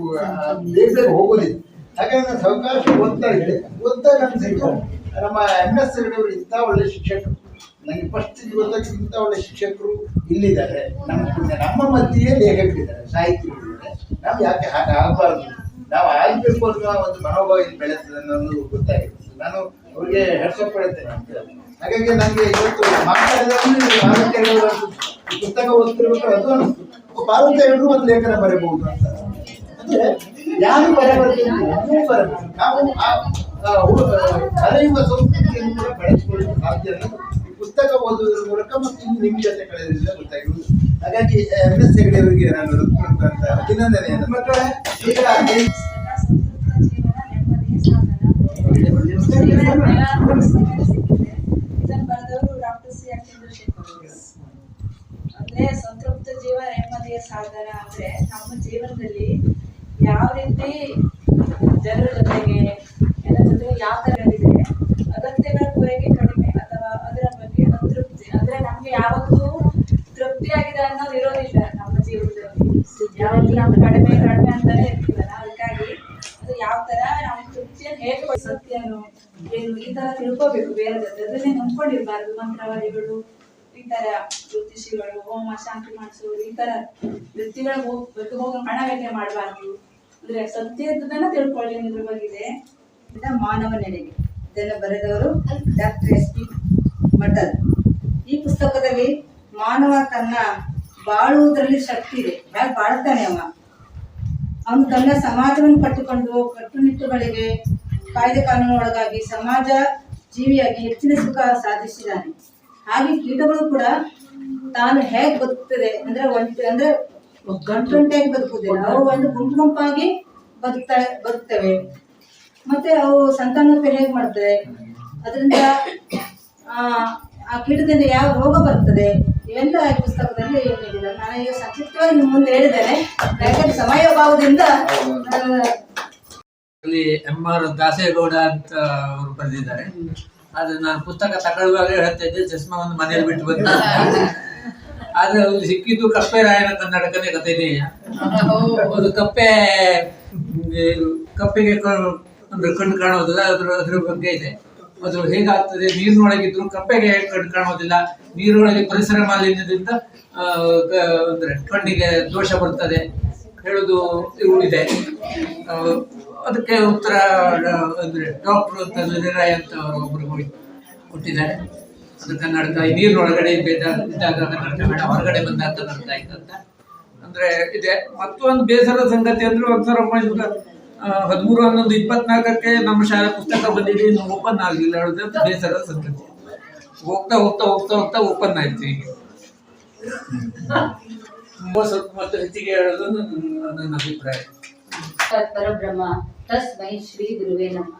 ಬೇಗ ಹೋಗೋದಿಲ್ಲ. ಹಾಗಾಗಿ ನಾನು ಸಾವಕಾಶ ಓದ್ತಾ ನನ್ನ ಸಿಕ್ಕ ನಮ್ಮ MS ಅವರು ಇಂಥ ಒಳ್ಳೆ ಶಿಕ್ಷಕರು, ನನಗೆ ಫಸ್ಟ್ ಗೊತ್ತಾಗಿ ಇಂಥ ಒಳ್ಳೆ ಶಿಕ್ಷಕರು ಇಲ್ಲಿದ್ದಾರೆ. ನಮ್ಮ ಮಧ್ಯೆಯೇ ಲೇಖಕರಿದ್ದಾರೆ, ಸಾಹಿತ್ಯಗಳಿದ್ದಾರೆ. ನಾವು ಯಾಕೆ ಹಾಗೆ ಆಗಬಾರ್ದು, ನಾವು ಆಗಬೇಕು ಅನ್ನೋ ಒಂದು ಮನೋಭಾವ ಇಲ್ಲಿ ಬೆಳೆಸ್ತದೆ ಅನ್ನೋದು ಗೊತ್ತಾಗಿರ್ತದೆ. ನಾನು ಅವ್ರಿಗೆ ಹೆಡ್ಸಪ್ ಪಡುತ್ತೇನೆ ಅಂತ. ಹಾಗಾಗಿ ನನಗೆ ಇವತ್ತು ಮಾತಾಡಿದ ಪುಸ್ತಕ ಓದ್ತಿರ್ಬೇಕಾದ್ರೆ ಅದು ಅನಿಸ್ತು, ಪಾರ್ವತ ಎಲ್ಲರೂ ಒಂದು ಲೇಖನ ಬರೀಬಹುದು ಅಂತ. ಅಂದ್ರೆ ಯಾರು ಬರಬಾರದು, ನೀವು ಬರಬೇಕು. ನಾವು ಕಲಿಯುವ ಸಂಸ್ಕೃತಿಯನ್ನು ಕೂಡ ಬೆಳೆಸಿಕೊಳ್ಳಲು ಸಾಧ್ಯ ಅನ್ನೋದು ಈ ಪುಸ್ತಕ ಓದುವುದರ ಮೂಲಕ ಮತ್ತು ಇನ್ನು ನಿಮ್ಮ ಜೊತೆ ಕಳೆಯೋದ್ರಿಂದ ಗೊತ್ತಾಗಿರುವುದು. ಹಾಗಾಗಿ MS ಹೆಗಡೆ ಅವರಿಗೆ ನಾನು ಹೃತ್ಪೂರ್ವಕ ಅಭಿನಂದನೆಯನ್ನು. ಮಕ್ಕಳೇ, ಈಗ ಇದನ್ನು ಬರೆದವರು ಡಾಕ್ಟರ್ ಸಿ ಆರ್ ಚಂದ್ರಶೇಖರ್ ಅವರು. ಅಂದ್ರೆ ಸಂತೃಪ್ತ ಜೀವ ನೆಮ್ಮದಿಯ ಸಾಧನ ಅಂದ್ರೆ ನಮ್ಮ ಜೀವನದಲ್ಲಿ ಯಾವ ರೀತಿ ಜನರ ಜೊತೆಗೆ ಎಲ್ಲ ಜೊತೆಗೆ ಯಾವ ತರ ಇದೆ, ಅಗತ್ಯಗಳ ಪೂರೈಕೆ ಕಡಿಮೆ ಅಥವಾ ಅದರ ಬಗ್ಗೆ ಅತೃಪ್ತಿ ಅಂದ್ರೆ ನಮ್ಗೆ ಯಾವತ್ತೂ ತೃಪ್ತಿಯಾಗಿದೆ ಅನ್ನೋದು ಇರೋದಿಲ್ಲ ನಮ್ಮ ಜೀವನದಲ್ಲಿ. ಯಾವತ್ತೂ ನಾವು ಕಡಿಮೆ ಅಂತಾನೆ ಇರ್ತೀವಲ್ಲ, ಅದಕ್ಕಾಗಿ ಅದು ಯಾವ ತರ ನಾವು ತೃಪ್ತಿಯನ್ನು ಹೇಗೆ ಸತ್ಯನು ಏನು ಈ ತರ ತಿಳ್ಕೋಬೇಕು ಬೇರೆ ಜೊತೆ, ಅದನ್ನೇ ನಂಬ್ಕೊಂಡಿರ್ಬಾರ್ದು. ಮಂತ್ರವಾದಿಗಳು ಈ ತರ ಜ್ಯೋತಿಷಿಗಳು ಹೋಮ ಶಾಂತಿ ಮಾಡಿಸೋರು ಈ ತರ ವೃತ್ತಿಗಳ ಹೋಗಿ ಹಣ ವೇಟೆ ಮಾಡಬಾರ್ದು. ಅಂದ್ರೆ ಸತ್ಯದನ್ನ ತಿಳ್ಕೊಳ್ಳಿ ಅನ್ನೋದ್ರ ಬಗ್ಗೆ ಮಾನವ ನೆಲೆಗೆ ಇದನ್ನು ಬರೆದವರು ಡಾಕ್ಟರ್ SP ಮಠದ್. ಈ ಪುಸ್ತಕದಲ್ಲಿ ಮಾನವ ತನ್ನ ಬಾಳುವುದರಲ್ಲಿ ಶಕ್ತಿ ಇದೆ, ಹೇಗೆ ಬಾಳ್ತಾನೆ ಅವನು ತನ್ನ ಸಮಾಜವನ್ನು ಕಟ್ಟಿಕೊಂಡು ಕಟ್ಟುನಿಟ್ಟುಗಳಿಗೆ ಕಾಯ್ದೆ ಕಾನೂನು ಒಳಗಾಗಿ ಸಮಾಜ ಜೀವಿಯಾಗಿ ಹೆಚ್ಚಿನ ಸುಖ ಸಾಧಿಸಿದ್ದಾನೆ. ಹಾಗೆ ಕೀಟಗಳು ಕೂಡ ತಾನು ಹೇಗೆ ಬದುಕ್ತದೆ ಅಂದ್ರೆ ಗಂಟುಂಟಾಗಿ ಬದುಕುವುದಿಲ್ಲ, ಅವು ಒಂದು ಗುಂಪಾಗಿ ಬದುಕ್ತವೆ. ಮತ್ತೆ ಅವು ಸಂತಾನೋತ್ಪತ್ತಿ ಹೇಗೆ ಮಾಡ್ತದೆ, ಅದರಿಂದ ಆ ಕೀಟದಿಂದ ಯಾವ ರೋಗ ಬರ್ತದೆ, ಇವೆಲ್ಲ ಈ ಪುಸ್ತಕದಲ್ಲಿ ಹೇಳಿಲ್ಲ. ನಾನು ಈಗ ಸಂಕ್ಷಿಪ್ತವಾಗಿ ನಿಮ್ಮ ಮುಂದೆ ಹೇಳಿದ್ದೇನೆ, ಯಾಕಂದ್ರೆ ಸಮಯಾಭಾವದಿಂದ MR ದಾಸೇಗೌಡ ಅಂತ ಅವರು ಬರೆದಿದ್ದಾರೆ. ಆದ್ರೆ ನಾನು ಪುಸ್ತಕ ತಗೊಳ್ಳುವಾಗ ಹೇಳ್ತಾ ಇದ್ದೆ ಚಸ್ಮಾವನ್ನು ಮನೆಯಲ್ಲಿ ಬಿಟ್ಟು ಬಂದ. ಆದ್ರೆ ಅಲ್ಲಿ ಸಿಕ್ಕಿದ್ದು ಕಪ್ಪೆ ರಾಯನ ಕನ್ನಡಕನೇ ಕಥೆನೇ. ಅದು ಕಪ್ಪೆಗೆ ಅಂದ್ರೆ ಕಣ್ಣು ಕಾಣೋದಿಲ್ಲ, ಅದ್ರ ಬಗ್ಗೆ ಇದೆ. ಅದು ಹೇಗಾಗ್ತದೆ, ನೀರಿನೊಳಗಿದ್ರು ಕಪ್ಪೆಗೆ ಕಣ್ಣು ಕಾಣೋದಿಲ್ಲ, ನೀರೊಳಗೆ ಪರಿಸರ ಮಾಲಿನ್ಯದಿಂದ ಅಂದ್ರೆ ಕಣ್ಣಿಗೆ ದೋಷ ಬರ್ತದೆ ಹೇಳುದು ಇದೆ. ಅದಕ್ಕೆ ಉತ್ತರ ಅಂದ್ರೆ ಡಾಕ್ಟರ್ ಅಂತ ನಿರ್ಣಯ ಅಂತ ಒಬ್ರು ಕೊಟ್ಟಿದ್ದಾರೆ. ಅದು ಕನ್ನಡಕ ನೀರಿನೊಳಗಡೆ ಇದ್ದಾಗ ಕನ್ನಡಕ ಬೇಡ, ಹೊರಗಡೆ ಬಂದಾಗ ಕನ್ನಡಕ ಆಯ್ತಂತ ಅಂದ್ರೆ ಇದೆ. ಮತ್ತೊಂದು ಬೇಸರದ ಸಂಗತಿ ಅಂದ್ರೆ 13/11/24 ನಮ್ಮ ಶಾಲೆ ಪುಸ್ತಕ ಬಂದಿದೆ, ಇನ್ನು ಓಪನ್ ಆಗಲಿಲ್ಲ ಹೇಳೋದು ಬೇಸರದ ಸಂಗತಿ. ಹೋಗ್ತಾ ಹೋಗ್ತಾ ಹೋಗ್ತಾ ಹೋಗ್ತಾ ಓಪನ್ ಆಯ್ತು. ಈಗ ಸ್ವಲ್ಪ ಮತ್ತೆ ಹೆಚ್ಚಿಗೆ ಹೇಳೋದು ನನ್ನ ಅಭಿಪ್ರಾಯ. ಪರಬ್ರಹ್ಮ ತಸ್ಮೈ ಶ್ರೀ ಗುರುವೇ ನಮಃ.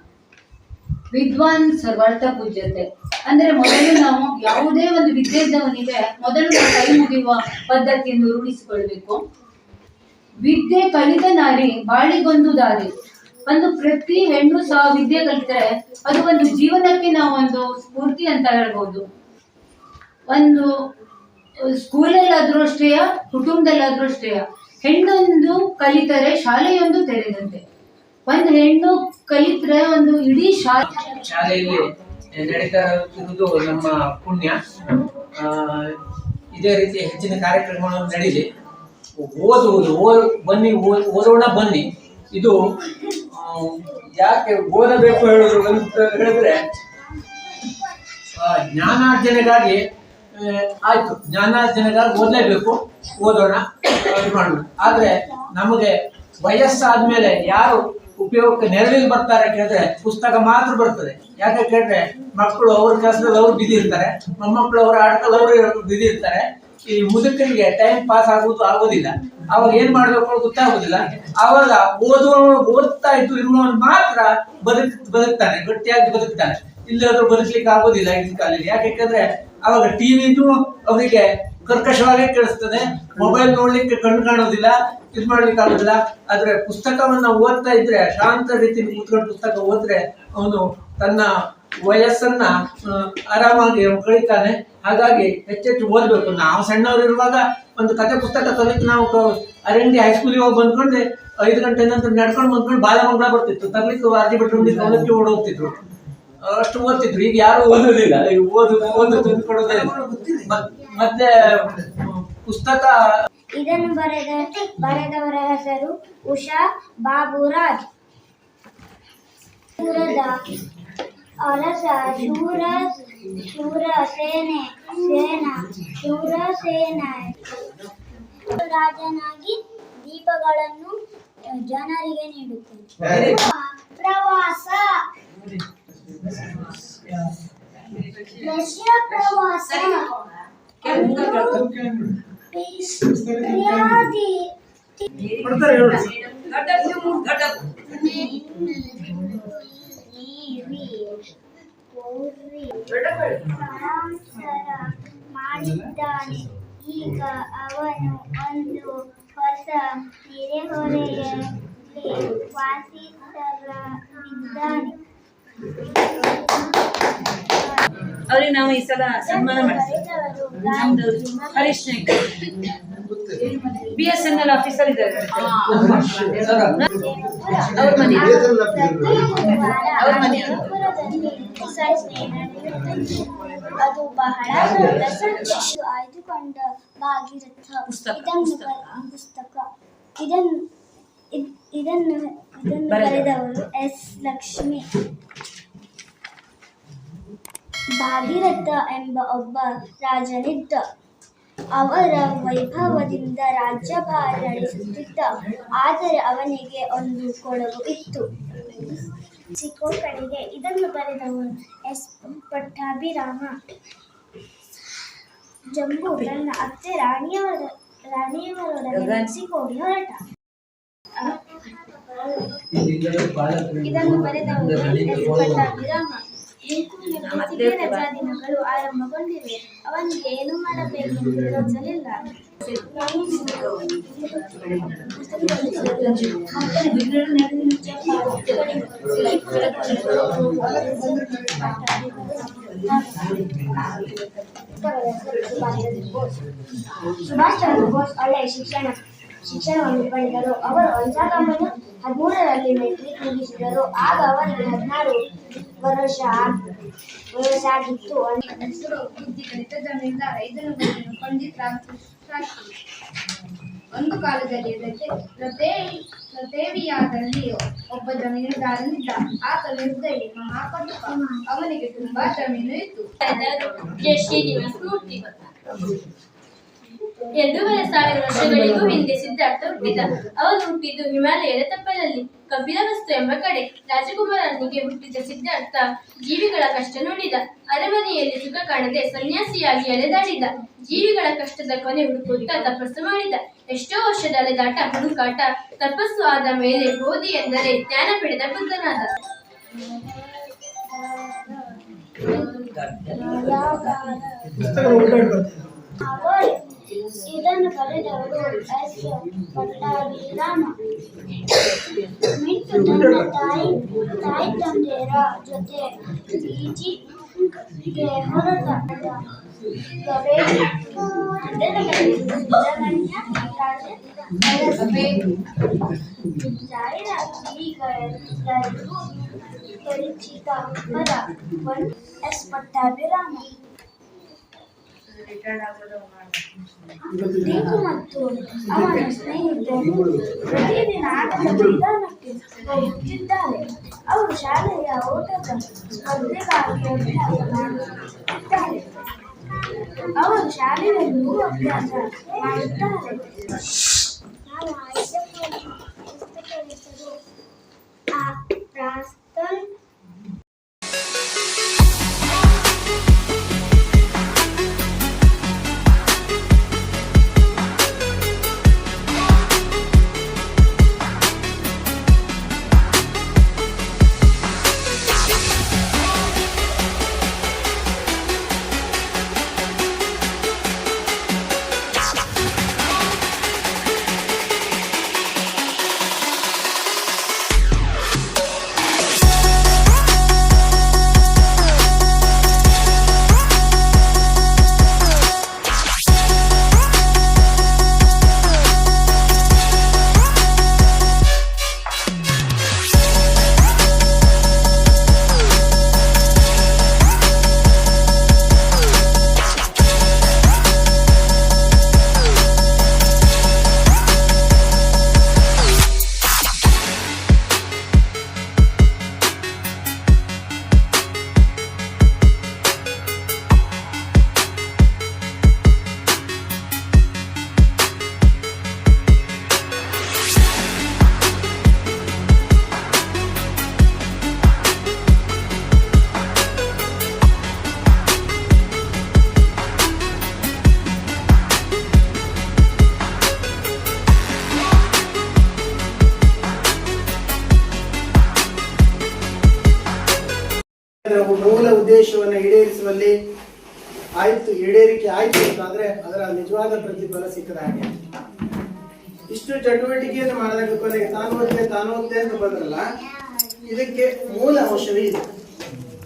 ವಿದ್ವಾನ್ ಸರ್ವಾರ್ಥ ಪೂಜ್ಯತೆ ಅಂದ್ರೆ ಮೊದಲು ನಾವು ಯಾವುದೇ ಒಂದು ವಿದ್ಯೆ ಇದ್ದವನಿಗೆ ಮೊದಲು ಕೈ ಮುಗಿಯುವ ಪದ್ಧತಿಯನ್ನು ರೂಢಿಸಿಕೊಳ್ಬೇಕು. ವಿದ್ಯೆ ಕಲಿತ ನಾರಿ ಬಾಳಿಗೊಂದು ದಾರಿ. ಒಂದು ಪ್ರತಿ ಹೆಣ್ಣು ಸಹ ವಿದ್ಯೆ ಕಲಿತರೆ ಅದು ಒಂದು ಜೀವನಕ್ಕೆ ನಾವು ಒಂದು ಸ್ಫೂರ್ತಿ ಅಂತ ಹೇಳ್ಬೋದು. ಒಂದು ಸ್ಕೂಲಲ್ಲಾದ್ರೂ ಅಷ್ಟೇಯ, ಕುಟುಂಬದಲ್ಲಾದ್ರೂ ಅಷ್ಟೇಯ, ಹೆಣ್ಣೊಂದು ಕಲಿತರೆ ಶಾಲೆಯೊಂದು ತೆರೆದಂತೆ. ಒಂದು ಹೆಣ್ಣು ಕಲಿತರೆ ಒಂದು ಇಡೀ ಶಾಲೆಯಲ್ಲಿ ನಡೀತಾ ಇರುವುದು ನಮ್ಮ ಪುಣ್ಯ. ಇದೇ ರೀತಿ ಹೆಚ್ಚಿನ ಕಾರ್ಯಕ್ರಮಗಳನ್ನು ನಡೀಲಿ. ಓದೋಣ ಬನ್ನಿ. ಇದು ಯಾಕೆ ಓದಬೇಕು ಹೇಳೋದು ಅಂತ ಹೇಳಿದ್ರೆ, ಜ್ಞಾನಾರ್ಜನೆಗಾಗಿ ಆಯ್ತು, ಜ್ಞಾನಾರ್ಜನೆಗಾಗಿ ಓದಲೇಬೇಕು, ಓದೋಣ, ಮಾಡೋಣ. ಆದ್ರೆ ನಮಗೆ ವಯಸ್ಸಾದ್ಮೇಲೆ ಯಾರು ಉಪಯೋಗಕ್ಕೆ ನೆರವಿಗೆ ಬರ್ತಾರೆ ಕೇಳಿದ್ರೆ ಪುಸ್ತಕ ಮಾತ್ರ ಬರ್ತದೆ. ಯಾಕೆ ಕೇಳಿದ್ರೆ ಮಕ್ಕಳು ಅವ್ರ ಕೆಲಸದಲ್ಲಿ ಅವ್ರು ಬಿಸಿ ಇರ್ತಾರೆ, ಮೊಮ್ಮಕ್ಕಳು ಅವ್ರ ಆಟದಲ್ಲಿ ಅವರು ಬಿಸಿ ಇರ್ತಾರೆ. ಈ ಮುದುಕರಿಗೆ ಟೈಮ್ ಪಾಸ್ ಆಗೋದಿಲ್ಲ. ಅವಾಗ ಏನ್ ಮಾಡ್ಬೇಕು ಗೊತ್ತಾಗೋದಿಲ್ಲ. ಅವಾಗ ಓದ್ತಾ ಇರುವವನು ಮಾತ್ರ ಬದುಕ್ತಾನೆ, ಗಟ್ಟಿಯಾಗಿ ಬದುಕ್ತಾನೆ. ಇಲ್ಲಾದ್ರೂ ಬದುಕ್ಲಿಕ್ಕೆ ಆಗೋದಿಲ್ಲ ಈಗಿನ ಕಾಲದಲ್ಲಿ. ಯಾಕೆಂದ್ರೆ ಅವಾಗ ಟಿವಿನೂ ಅವರಿಗೆ ಕರ್ಕಶವಾಗಿ ಕೇಳಿಸ್ತದೆ, ಮೊಬೈಲ್ ನೋಡ್ಲಿಕ್ಕೆ ಕಣ್ಣು ಕಾಣೋದಿಲ್ಲ, ಇದು ಮಾಡ್ಲಿಕ್ಕೆ ಆಗೋದಿಲ್ಲ. ಆದ್ರೆ ಪುಸ್ತಕವನ್ನ ಓದ್ತಾ ಇದ್ರೆ, ಶಾಂತ ರೀತಿಯಲ್ಲಿ ಕೂತ್ಕೊಂಡು ಪುಸ್ತಕ ಓದಿದ್ರೆ ಅವನು ತನ್ನ ವಯಸ್ಸನ್ನ ಆರಾಮಾಗಿ ಕಳೀತಾನೆ. ಹಾಗಾಗಿ ಹೆಚ್ಚೆಚ್ಚು ಓದ್ಬೇಕು. ನಾವು ಸಣ್ಣವರು ಇರುವಾಗ ಒಂದು ಕಥೆ ಪುಸ್ತಕ ತರಲಿಕ್ಕೆ ನಾವು ಅರಂಡಿ ಹೈಸ್ಕೂಲಿಗೆ ಹೋಗಿ ಬಂದ್ಕೊಂಡೆ 5 ಗಂಟೆ ನಂತರ ನಡ್ಕೊಂಡು ಬಂದ್ಕೊಂಡು ಬಾಲಮಂಗಳ ಬರ್ತಿತ್ತು, ತರ್ಲಿಕ್ಕೆ ಅರ್ಜಿ ಬಿಟ್ಟು ಹೊಲಕ್ಕೆ ಓಡೋಗ್ತಿದ್ರು, ಅಷ್ಟು ಓದ್ತಿದ್ರು. ಈಗ ಯಾರು ಓದೋದಿಲ್ಲ, ಓದು ತಂದುಕೊಡೋದೇ. ಮತ್ತೆ ಪುಸ್ತಕ ಇದನ್ನು ಬರೆದವರ ಹೆಸರು ಉಷಾ ಬಾಬುರಾಜ್. ಅರಸ ಶೂರ ಸೇನ ರಾಜನಾಗಿ ದೀಪಗಳನ್ನು ಜನರಿಗೆ ನೀಡುತ್ತೇನೆ. ಪ್ರವಾಸ ರಷ್ಯಾ ಪ್ರವಾಸ ಮಾಡಿದ್ದಾನೆ. ಈಗ ಅವನು ಒಂದು ಹೊಸ ನೆರೆಹೊರೆಯಲ್ಲಿ ವಾಸಿಸಲಿದ್ದಾನೆ. ಅವ್ರಿಗೆ ನಾವು ಈ ಸಲ ಸನ್ಮಾನ ಮಾಡ್ತೀವಿ. ನಮ್ದು ಹರೀಶ್ ನಾಯ್ಕ BSNL ಆಫೀಸರ್ ಇದ್ದಾರೆ. ಅವ್ರ ಮನೆ ಅದು ಬಹಳ ಆಯ್ದುಕೊಂಡ ಭಾಗೀರಥ ಪುಸ್ತಕ. ಇದನ್ನು ಬರೆದವರು ಎಸ್ ಲಕ್ಷ್ಮಿ. ಭಾಗೀರಥ ಎಂಬ ಒಬ್ಬ ರಾಜನಿದ್ದ. ಅವರ ವೈಭವದಿಂದ ರಾಜ್ಯಭಾರ ನಡೆಸುತ್ತಿದ್ದ. ಆದರೆ ಅವನಿಗೆ ಒಂದು ಕೊಡಗು ಇತ್ತು. ಚಿಕ್ಕೋ ಕಡೆಗೆ. ಇದನ್ನು ಬರೆದವರು ಎಸ್ ಪಟ್ಟಾಭಿರಾಮ. ಜಂಬು ತನ್ನ ಅತ್ತೆ ರಾಣಿಯವರೊಡನೆ ಮೆಕ್ಸಿಕೋಗೆ ಹೊರಟ. ಇದನ್ನು ಬರೆದವರು ಎಸ್ ಪಟ್ಟಾಭಿರಾಮ. ರಜಾ ದಿನಗಳು ಆರಂಭಗೊಂಡಿವೆ. ಅವನಿಗೆ ಏನು ಮಾಡಬೇಕೆಂದು ಯೋಚಿಸಲಿಲ್ಲ. ಸುಭಾಷ್ ಚಂದ್ರ ಬೋಸ್ ಒಳ್ಳೆಯ ಶಿಕ್ಷಣವನ್ನು ಪಡೆದರು. ಅವರು 1913ರಲ್ಲಿ ಮೆಟ್ರಿಕ್ ಮುಗಿಸಿದರು. ಆಗ ಅವರಿಗೆ 16 ವಯಸ್ಸಾಗಿತ್ತು. ಹೆಸರು ಬುದ್ಧಿಗಣಿತ ಜಮೀನ್ದಾರ. ಇದನ್ನು ಬರೆದನು ಪಂಡಿತ್ ರಾಮಕೃಷ್ಣ. ಒಂದು ಕಾಲದಲ್ಲಿ ರತೇವಿಯಾದಲ್ಲಿ ಒಬ್ಬ ಜಮೀನುದಾರನಿದ್ದ. ಆತ ನಿರ್ದಯಿ, ಮಹಾಪಟುಕ. ಅವನಿಗೆ ತುಂಬಾ ಜಮೀನು ಇತ್ತು. ಶ್ರೀನಿವಾಸ ಮೂರ್ತಿ. 2,500 ವರ್ಷಗಳಿಗೂ ಹಿಂದೆ ಸಿದ್ಧಾರ್ಥ ಹುಟ್ಟಿದ. ಅವನು ಹುಟ್ಟಿದ್ದು ಹಿಮಾಲಯದ ತಪ್ಪಲಲ್ಲಿ ಕಪಿಲವಸ್ತು ಎಂಬ ಕಡೆ. ರಾಜಕುಮಾರನಿಗೆ ಹುಟ್ಟಿದ ಸಿದ್ಧಾರ್ಥ ಜೀವಿಗಳ ಕಷ್ಟ ನೋಡಿದ. ಅರಮನೆಯಲ್ಲಿ ಸುಖ ಕಾಣದೆ ಸನ್ಯಾಸಿಯಾಗಿ ಅಲೆದಾಡಿದ. ಜೀವಿಗಳ ಕಷ್ಟದ ಕೊನೆ ಹುಡುಕುತ್ತಾ ತಪಸ್ಸು ಮಾಡಿದ. ಎಷ್ಟೋ ವರ್ಷದ ಅಲೆದಾಟ, ಹುಡುಕಾಟ, ತಪಸ್ಸು ಆದ ಮೇಲೆ ಬೋಧಿ ಎಂದರೆ ಜ್ಞಾನ ಪಡೆದ ಬುದ್ಧನಾದ. ಇದನ್ನು ಬರೆದವರು ಎಸ್ ಪಟ್ಟಾಭಿರಾಮ. ಮಿಂಟು ತನ್ನ ತಾಯಿ ತಂದೆಯರ ಜೊತೆ ಈಜಿಪ್ಟ್ಗೆ ಹೊರಟ. ಪರಿಚಿತ ಪದ ಎಸ್ ಪಟ್ಟಾಭಿರಾಮ. ದೀಪು ಮತ್ತು ಅವನ ಸ್ನೇಹಿತರು ಪ್ರತಿದಿನ ಆಟದ ಮೈದಾನಕ್ಕೆ ಹೋಗುತ್ತಿದ್ದಾರೆ. ಅವರು ಶಾಲೆಯ ಓಟದ ಸ್ಪರ್ಧೆಗಾಗಿ ಅಭ್ಯಾಸ ಮಾಡುತ್ತಿದ್ದಾರೆ. ಅವರು ಶಾಲೆಯಲ್ಲೂ ಅಭ್ಯಾಸ ಮಾಡುತ್ತಾರೆ. ನಾನು ಆಯ್ದುಕೊಂಡ ಪುಸ್ತಕದ ಹೆಸರು ಪ್ರಾಸ್ತನ್. ಉದ್ದೇಶವನ್ನು ಈಡೇರಿಸುವಲ್ಲಿ ಈಡೇರಿಕೆ ಆಯ್ತು ಅಂತಾದ್ರೆ ಅದರ ನಿಜವಾದ ಪ್ರತಿಫಲ ಸಿಕ್ಕದ ಹಾಗೆ. ಇಷ್ಟು ಚಟುವಟಿಕೆಯನ್ನು ಮಾಡಿದಾಗ ಕೊನೆಗೆ ತಾನು ಓದ್ತೆ ಅಂತ ಬಂದ್ರಲ್ಲ, ಇದಕ್ಕೆ ಮೂಲ ಅಂಶವೇ ಇದೆ.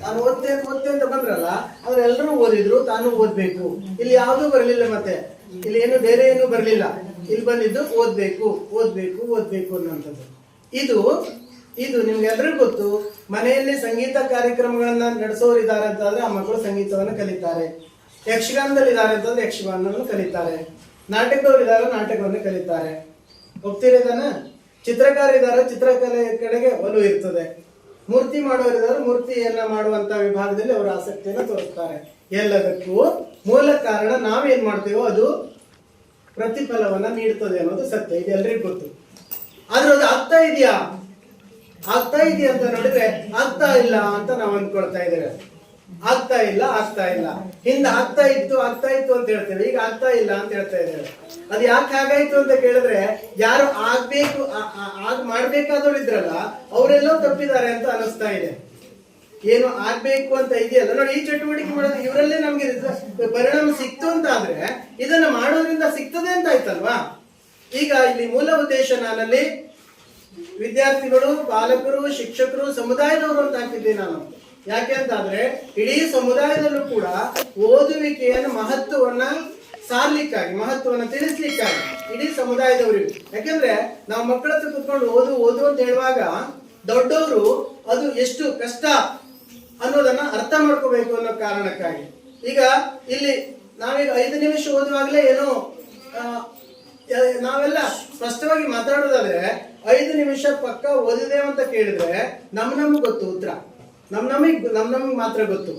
ತಾನು ಓದ್ತೆ ಅಂತ ಬಂದ್ರಲ್ಲ, ಆದ್ರೆ ಎಲ್ಲರೂ ಓದಿದ್ರು, ತಾನು ಓದ್ಬೇಕು. ಇಲ್ಲಿ ಯಾವುದೂ ಬರಲಿಲ್ಲ, ಮತ್ತೆ ಇಲ್ಲಿ ಏನು ಬೇರೆ ಏನು ಬರಲಿಲ್ಲ. ಇಲ್ಲಿ ಬಂದಿದ್ದು ಓದ್ಬೇಕು ಅನ್ನುವಂಥದ್ದು. ಇದು ನಿಮ್ಗೆಲ್ರಿಗೂ ಗೊತ್ತು. ಮನೆಯಲ್ಲಿ ಸಂಗೀತ ಕಾರ್ಯಕ್ರಮಗಳನ್ನ ನಡೆಸೋರು ಇದ್ದಾರೆ ಅಂತಂದ್ರೆ ಆ ಮಕ್ಕಳು ಸಂಗೀತವನ್ನು ಕಲಿತಾರೆ. ಯಕ್ಷಗಾನದಲ್ಲಿ ಇದ್ದಾರೆ ಅಂತಂದ್ರೆ ಯಕ್ಷಗಾನವನ್ನು ಕಲಿತಾರೆ. ನಾಟಕದವ್ರು ಇದ್ದಾರೆ, ನಾಟಕವನ್ನು ಕಲಿತಾರೆ. ಒಪ್ತಿರೋದನ್ನ ಚಿತ್ರಕಾರ ಇದ್ದಾರೆ, ಚಿತ್ರಕಲೆ ಕಡೆಗೆ ಒಲವು ಇರ್ತದೆ. ಮೂರ್ತಿ ಮಾಡೋರಿದ್ದಾರೆ, ಮೂರ್ತಿಯನ್ನ ಮಾಡುವಂತ ವಿಭಾಗದಲ್ಲಿ ಅವರ ಆಸಕ್ತಿಯನ್ನು ತೋರಿಸ್ತಾರೆ. ಎಲ್ಲದಕ್ಕೂ ಮೂಲ ಕಾರಣ ನಾವೇನ್ ಮಾಡ್ತೇವೋ ಅದು ಪ್ರತಿಫಲವನ್ನ ನೀಡ್ತದೆ ಅನ್ನೋದು ಸತ್ಯ. ಇದು ಎಲ್ರಿಗೂ ಗೊತ್ತು. ಆದ್ರೆ ಅದು ಆಗ್ತಾ ಇದೆಯಾ ಅಂತ ನೋಡಿದ್ರೆ ಆಗ್ತಾ ಇಲ್ಲ ಅಂತ ನಾವು ಅಂದ್ಕೊಳ್ತಾ ಇದ್ದೇವೆ. ಆಗ್ತಾ ಇಲ್ಲ. ಹಿಂದೆ ಆಗ್ತಾ ಇತ್ತು ಅಂತ ಹೇಳ್ತೇವೆ, ಈಗ ಆಗ್ತಾ ಇಲ್ಲ ಅಂತ ಹೇಳ್ತಾ ಇದ್ದೇವೆ. ಅದು ಯಾಕೆ ಹಾಗಾಯ್ತು ಅಂತ ಕೇಳಿದ್ರೆ, ಯಾರು ಮಾಡ್ಬೇಕಾದವ್ರು ಇದ್ರಲ್ಲ ಅವರೆಲ್ಲೋ ತಪ್ಪಿದ್ದಾರೆ ಅಂತ ಅನಿಸ್ತಾ ಇದೆ. ಏನು ಆಗ್ಬೇಕು ಅಂತ ಇದೆಯಲ್ಲ ನೋಡಿ, ಈ ಚಟುವಟಿಕೆ ಮಾಡೋದು ಇವರಲ್ಲೇ ನಮ್ಗೆ ಪರಿಣಾಮ ಸಿಕ್ತು ಅಂತ ಆದ್ರೆ ಇದನ್ನ ಮಾಡೋದ್ರಿಂದ ಸಿಗ್ತದೆ ಅಂತ ಆಯ್ತಲ್ವಾ. ಈಗ ಇಲ್ಲಿ ಮೂಲ ಉದ್ದೇಶ ನಾನಲ್ಲಿ ವಿದ್ಯಾರ್ಥಿಗಳು, ಪಾಲಕರು, ಶಿಕ್ಷಕರು, ಸಮುದಾಯದವರು ಅಂತ ಹಾಕಿದ್ದೆ ನಾನು. ಯಾಕೆ ಅಂತಾದ್ರೆ ಇಡೀ ಸಮುದಾಯದಲ್ಲೂ ಕೂಡ ಓದುವಿಕೆಯ ಮಹತ್ವವನ್ನ ಸಾರ್ಲಿಕ್ಕಾಗಿ, ಮಹತ್ವವನ್ನ ತಿಳಿಸ್ಲಿಕ್ಕಾಗಿ ಇಡೀ ಸಮುದಾಯದವರಿಗೂ. ಯಾಕೆಂದ್ರೆ ನಾವು ಮಕ್ಕಳ ಹತ್ರ ಕುತ್ಕೊಂಡು ಓದು ಅಂತ ಹೇಳುವಾಗ ದೊಡ್ಡವರು ಅದು ಎಷ್ಟು ಕಷ್ಟ ಅನ್ನೋದನ್ನ ಅರ್ಥ ಮಾಡ್ಕೋಬೇಕು ಅನ್ನೋ ಕಾರಣಕ್ಕಾಗಿ. ಈಗ ಇಲ್ಲಿ ನಾವೀಗ 5 ನಿಮಿಷ ಓದುವಾಗಲೇ ಏನೋ ನಾವೆಲ್ಲ ಸ್ಪಷ್ಟವಾಗಿ ಮಾತಾಡೋದಾದ್ರೆ 5 ನಿಮಿಷ ಪಕ್ಕ ಓದಿದೇವೆ ಅಂತ ಕೇಳಿದ್ರೆ ನಮ್ಗೆ ಗೊತ್ತು ಉತ್ತರ, ನಮ್ಗೆ ಮಾತ್ರ ಗೊತ್ತು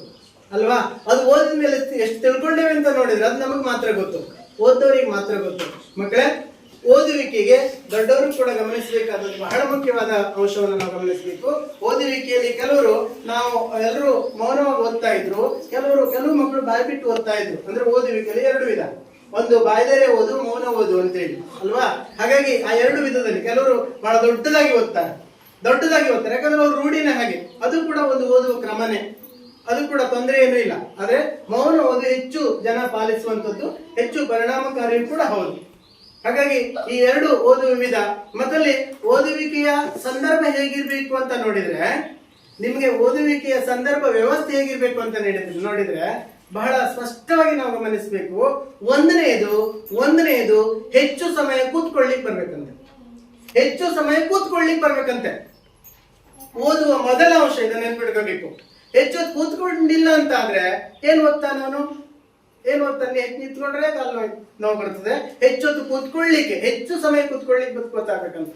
ಅಲ್ವಾ. ಅದು ಓದಿದ ಮೇಲೆ ಎಷ್ಟು ತಿಳ್ಕೊಂಡೇವೆ ಅಂತ ನೋಡಿದ್ರೆ ಅದು ನಮಗ್ ಮಾತ್ರ ಗೊತ್ತು, ಓದೋರಿಗೆ ಮಾತ್ರ ಗೊತ್ತು. ಮಕ್ಕಳೇ, ಓದುವಿಕೆಗೆ ದೊಡ್ಡವರು ಕೂಡ ಗಮನಿಸಬೇಕಾದ ಬಹಳ ಮುಖ್ಯವಾದ ಅಂಶವನ್ನು ನಾವು ಗಮನಿಸಬೇಕು. ಓದುವಿಕೆಯಲ್ಲಿ ಎಲ್ಲರೂ ಮೌನವಾಗಿ ಓದ್ತಾ ಇದ್ರು, ಕೆಲವು ಮಕ್ಕಳು ಬಾಯಿ ಬಿಟ್ಟು ಓದ್ತಾ ಇದ್ರು. ಅಂದ್ರೆ ಓದುವಿಕೆಯಲ್ಲಿ 2 ವಿಧ, ಒಂದು ಬಾಯ್ದರೆ ಓದು, ಮೌನ ಓದು ಅಂತೇಳಿ ಅಲ್ವಾ. ಹಾಗಾಗಿ ಆ 2 ವಿಧದಲ್ಲಿ ಕೆಲವರು ಬಹಳ ದೊಡ್ಡದಾಗಿ ಓದ್ತಾರೆ. ಯಾಕಂದ್ರೆ ಅವ್ರು ರೂಢಿನ ಹಾಗೆ. ಅದು ಕೂಡ ಒಂದು ಓದುವ ಕ್ರಮನೇ, ಅದು ಕೂಡ ತೊಂದರೆ ಏನೂ ಇಲ್ಲ. ಆದ್ರೆ ಮೌನ ಓದು ಹೆಚ್ಚು ಜನ ಪಾಲಿಸುವಂತದ್ದು, ಹೆಚ್ಚು ಪರಿಣಾಮಕಾರಿಯೂ ಕೂಡ ಹೌದು. ಹಾಗಾಗಿ ಈ 2 ಓದುವ ವಿಧ. ಮತ್ತಲ್ಲಿ ಓದುವಿಕೆಯ ಸಂದರ್ಭ ಹೇಗಿರ್ಬೇಕು ಅಂತ ನೋಡಿದ್ರೆ, ನಿಮ್ಗೆ ಓದುವಿಕೆಯ ಸಂದರ್ಭ ವ್ಯವಸ್ಥೆ ಹೇಗಿರ್ಬೇಕು ಅಂತ ನೋಡಿದ್ರೆ ಬಹಳ ಸ್ಪಷ್ಟವಾಗಿ ನಾವು ಗಮನಿಸಬೇಕು. ಒಂದನೆಯದು ಹೆಚ್ಚು ಸಮಯ ಕೂತ್ಕೊಳ್ಳಿಕ್ ಬರ್ಬೇಕಂತೆ. ಓದುವ ಮೊದಲ ಅಂಶ ಇದನ್ನ ನೆನ್ಪಿಟ್ಕೋಬೇಕು. ಹೆಚ್ಚು ಕೂತ್ಕೊಂಡಿಲ್ಲ ಅಂತ ಆದ್ರೆ ಏನ್ ಓದ್ತಾನೆ ಅವನು, ಹೆಚ್ಚು ನಿಂತ್ಕೊಂಡ್ರೆ ಕಾಲು ನೋವು ಬರ್ತದೆ. ಹೆಚ್ಚೊತ್ತು ಕೂತ್ಕೊಳ್ಳಿಕ್ಕೆ, ಹೆಚ್ಚು ಸಮಯ ಕೂತ್ಕೊಳ್ಳಿಕ್ಕೆ ಗೊತ್ತಾಗಬೇಕಂತ.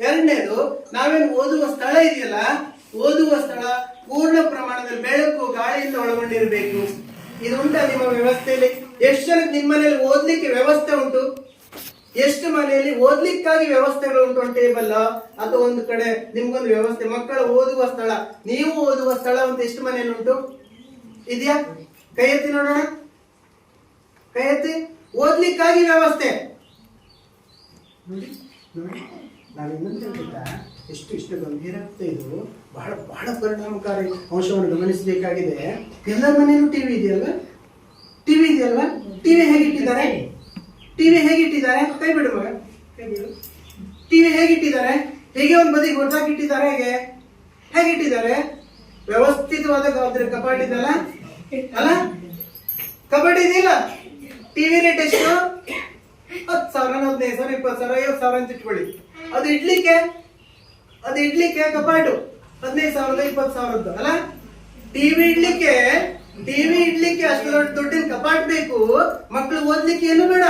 ಎರಡನೇದು ನಾವೇನು ಓದುವ ಸ್ಥಳ ಇದೆಯಲ್ಲ, ಓದುವ ಸ್ಥಳ ಪೂರ್ಣ ಪ್ರಮಾಣದಲ್ಲಿ ಬೆಳಕು, ಗಾಳಿಯಿಂದ ಒಳಗೊಂಡಿರಬೇಕು. ಇದು ಉಂಟಾ ನಿಮ್ಮ ವ್ಯವಸ್ಥೆಯಲ್ಲಿ? ಎಷ್ಟು ಜನಕ್ಕೆ ನಿಮ್ಮ ಮನೆಯಲ್ಲಿ ಓದ್ಲಿಕ್ಕೆ ವ್ಯವಸ್ಥೆ ಉಂಟು? ಎಷ್ಟು ಮನೆಯಲ್ಲಿ ಓದ್ಲಿಕ್ಕಾಗಿ ವ್ಯವಸ್ಥೆಗಳು ಉಂಟು? ಒಂದು ಟೇಬಲ್ ಅಥವಾ ಒಂದು ಕಡೆ ನಿಮ್ಗೊಂದು ವ್ಯವಸ್ಥೆ, ಮಕ್ಕಳ ಓದುವ ಸ್ಥಳ, ನೀವು ಓದುವ ಸ್ಥಳ ಅಂತ ಎಷ್ಟು ಮನೆಯಲ್ಲಿ ಉಂಟು? ಇದೆಯಾ? ಕೈ ಎತ್ತಿ ನೋಡೋಣ, ಕೈ ಎತ್ತಿ. ಓದ್ಲಿಕ್ಕಾಗಿ ವ್ಯವಸ್ಥೆ ನೋಡಿ. ನಾವಿನ್ನೊಂದು ಗೊತ್ತಾ, ಎಷ್ಟು ಗಂಭೀರತೆ ಇದು. ಬಹಳ ಪರಿಣಾಮಕಾರಿ ಅಂಶವನ್ನು ಗಮನಿಸಬೇಕಾಗಿದೆ. ಎಲ್ಲ ಮನೆಯಲ್ಲೂ ಟಿವಿ ಇದೆಯಲ್ವಾ? ಟಿವಿ ಹೇಗಿಟ್ಟಿದ್ದಾರೆ? ಕೈ ಬಿಡು ಮಗ, ಕೈ ಬಿಡು. ಟಿವಿ ಹೇಗಿಟ್ಟಿದ್ದಾರೆ? ಹೇಗೆ ಒಂದು ಬದಿಗೆ ಹೊರತಾಗಿಟ್ಟಿದ್ದಾರೆ. ಹೇಗಿಟ್ಟಿದ್ದಾರೆ? ವ್ಯವಸ್ಥಿತವಾದ ಕಪಾಟ್ ಇದಲ್ಲ ಅಲ್ಲ, ಕಬಡ್ಡಿ ಇದೆಯಲ್ಲ. ಟಿವಿ ರೇಟ್ ಎಷ್ಟು? 10,000, 15,000, 20,000, 50,000 ಅಂತ ಇಟ್ಕೊಳ್ಳಿ. ಅದು ಇಡ್ಲಿಕ್ಕೆ ಕಪಾಟು 15,000, 20,000 ಅಲ್ಲ. ಟಿವಿ ಇಡ್ಲಿಕ್ಕೆ ಅಷ್ಟು ದುಡ್ಡಿನ ಕಪಾಟ್ ಬೇಕು. ಮಕ್ಕಳು ಓದ್ಲಿಕ್ಕೆ ಏನು ಬೇಡ.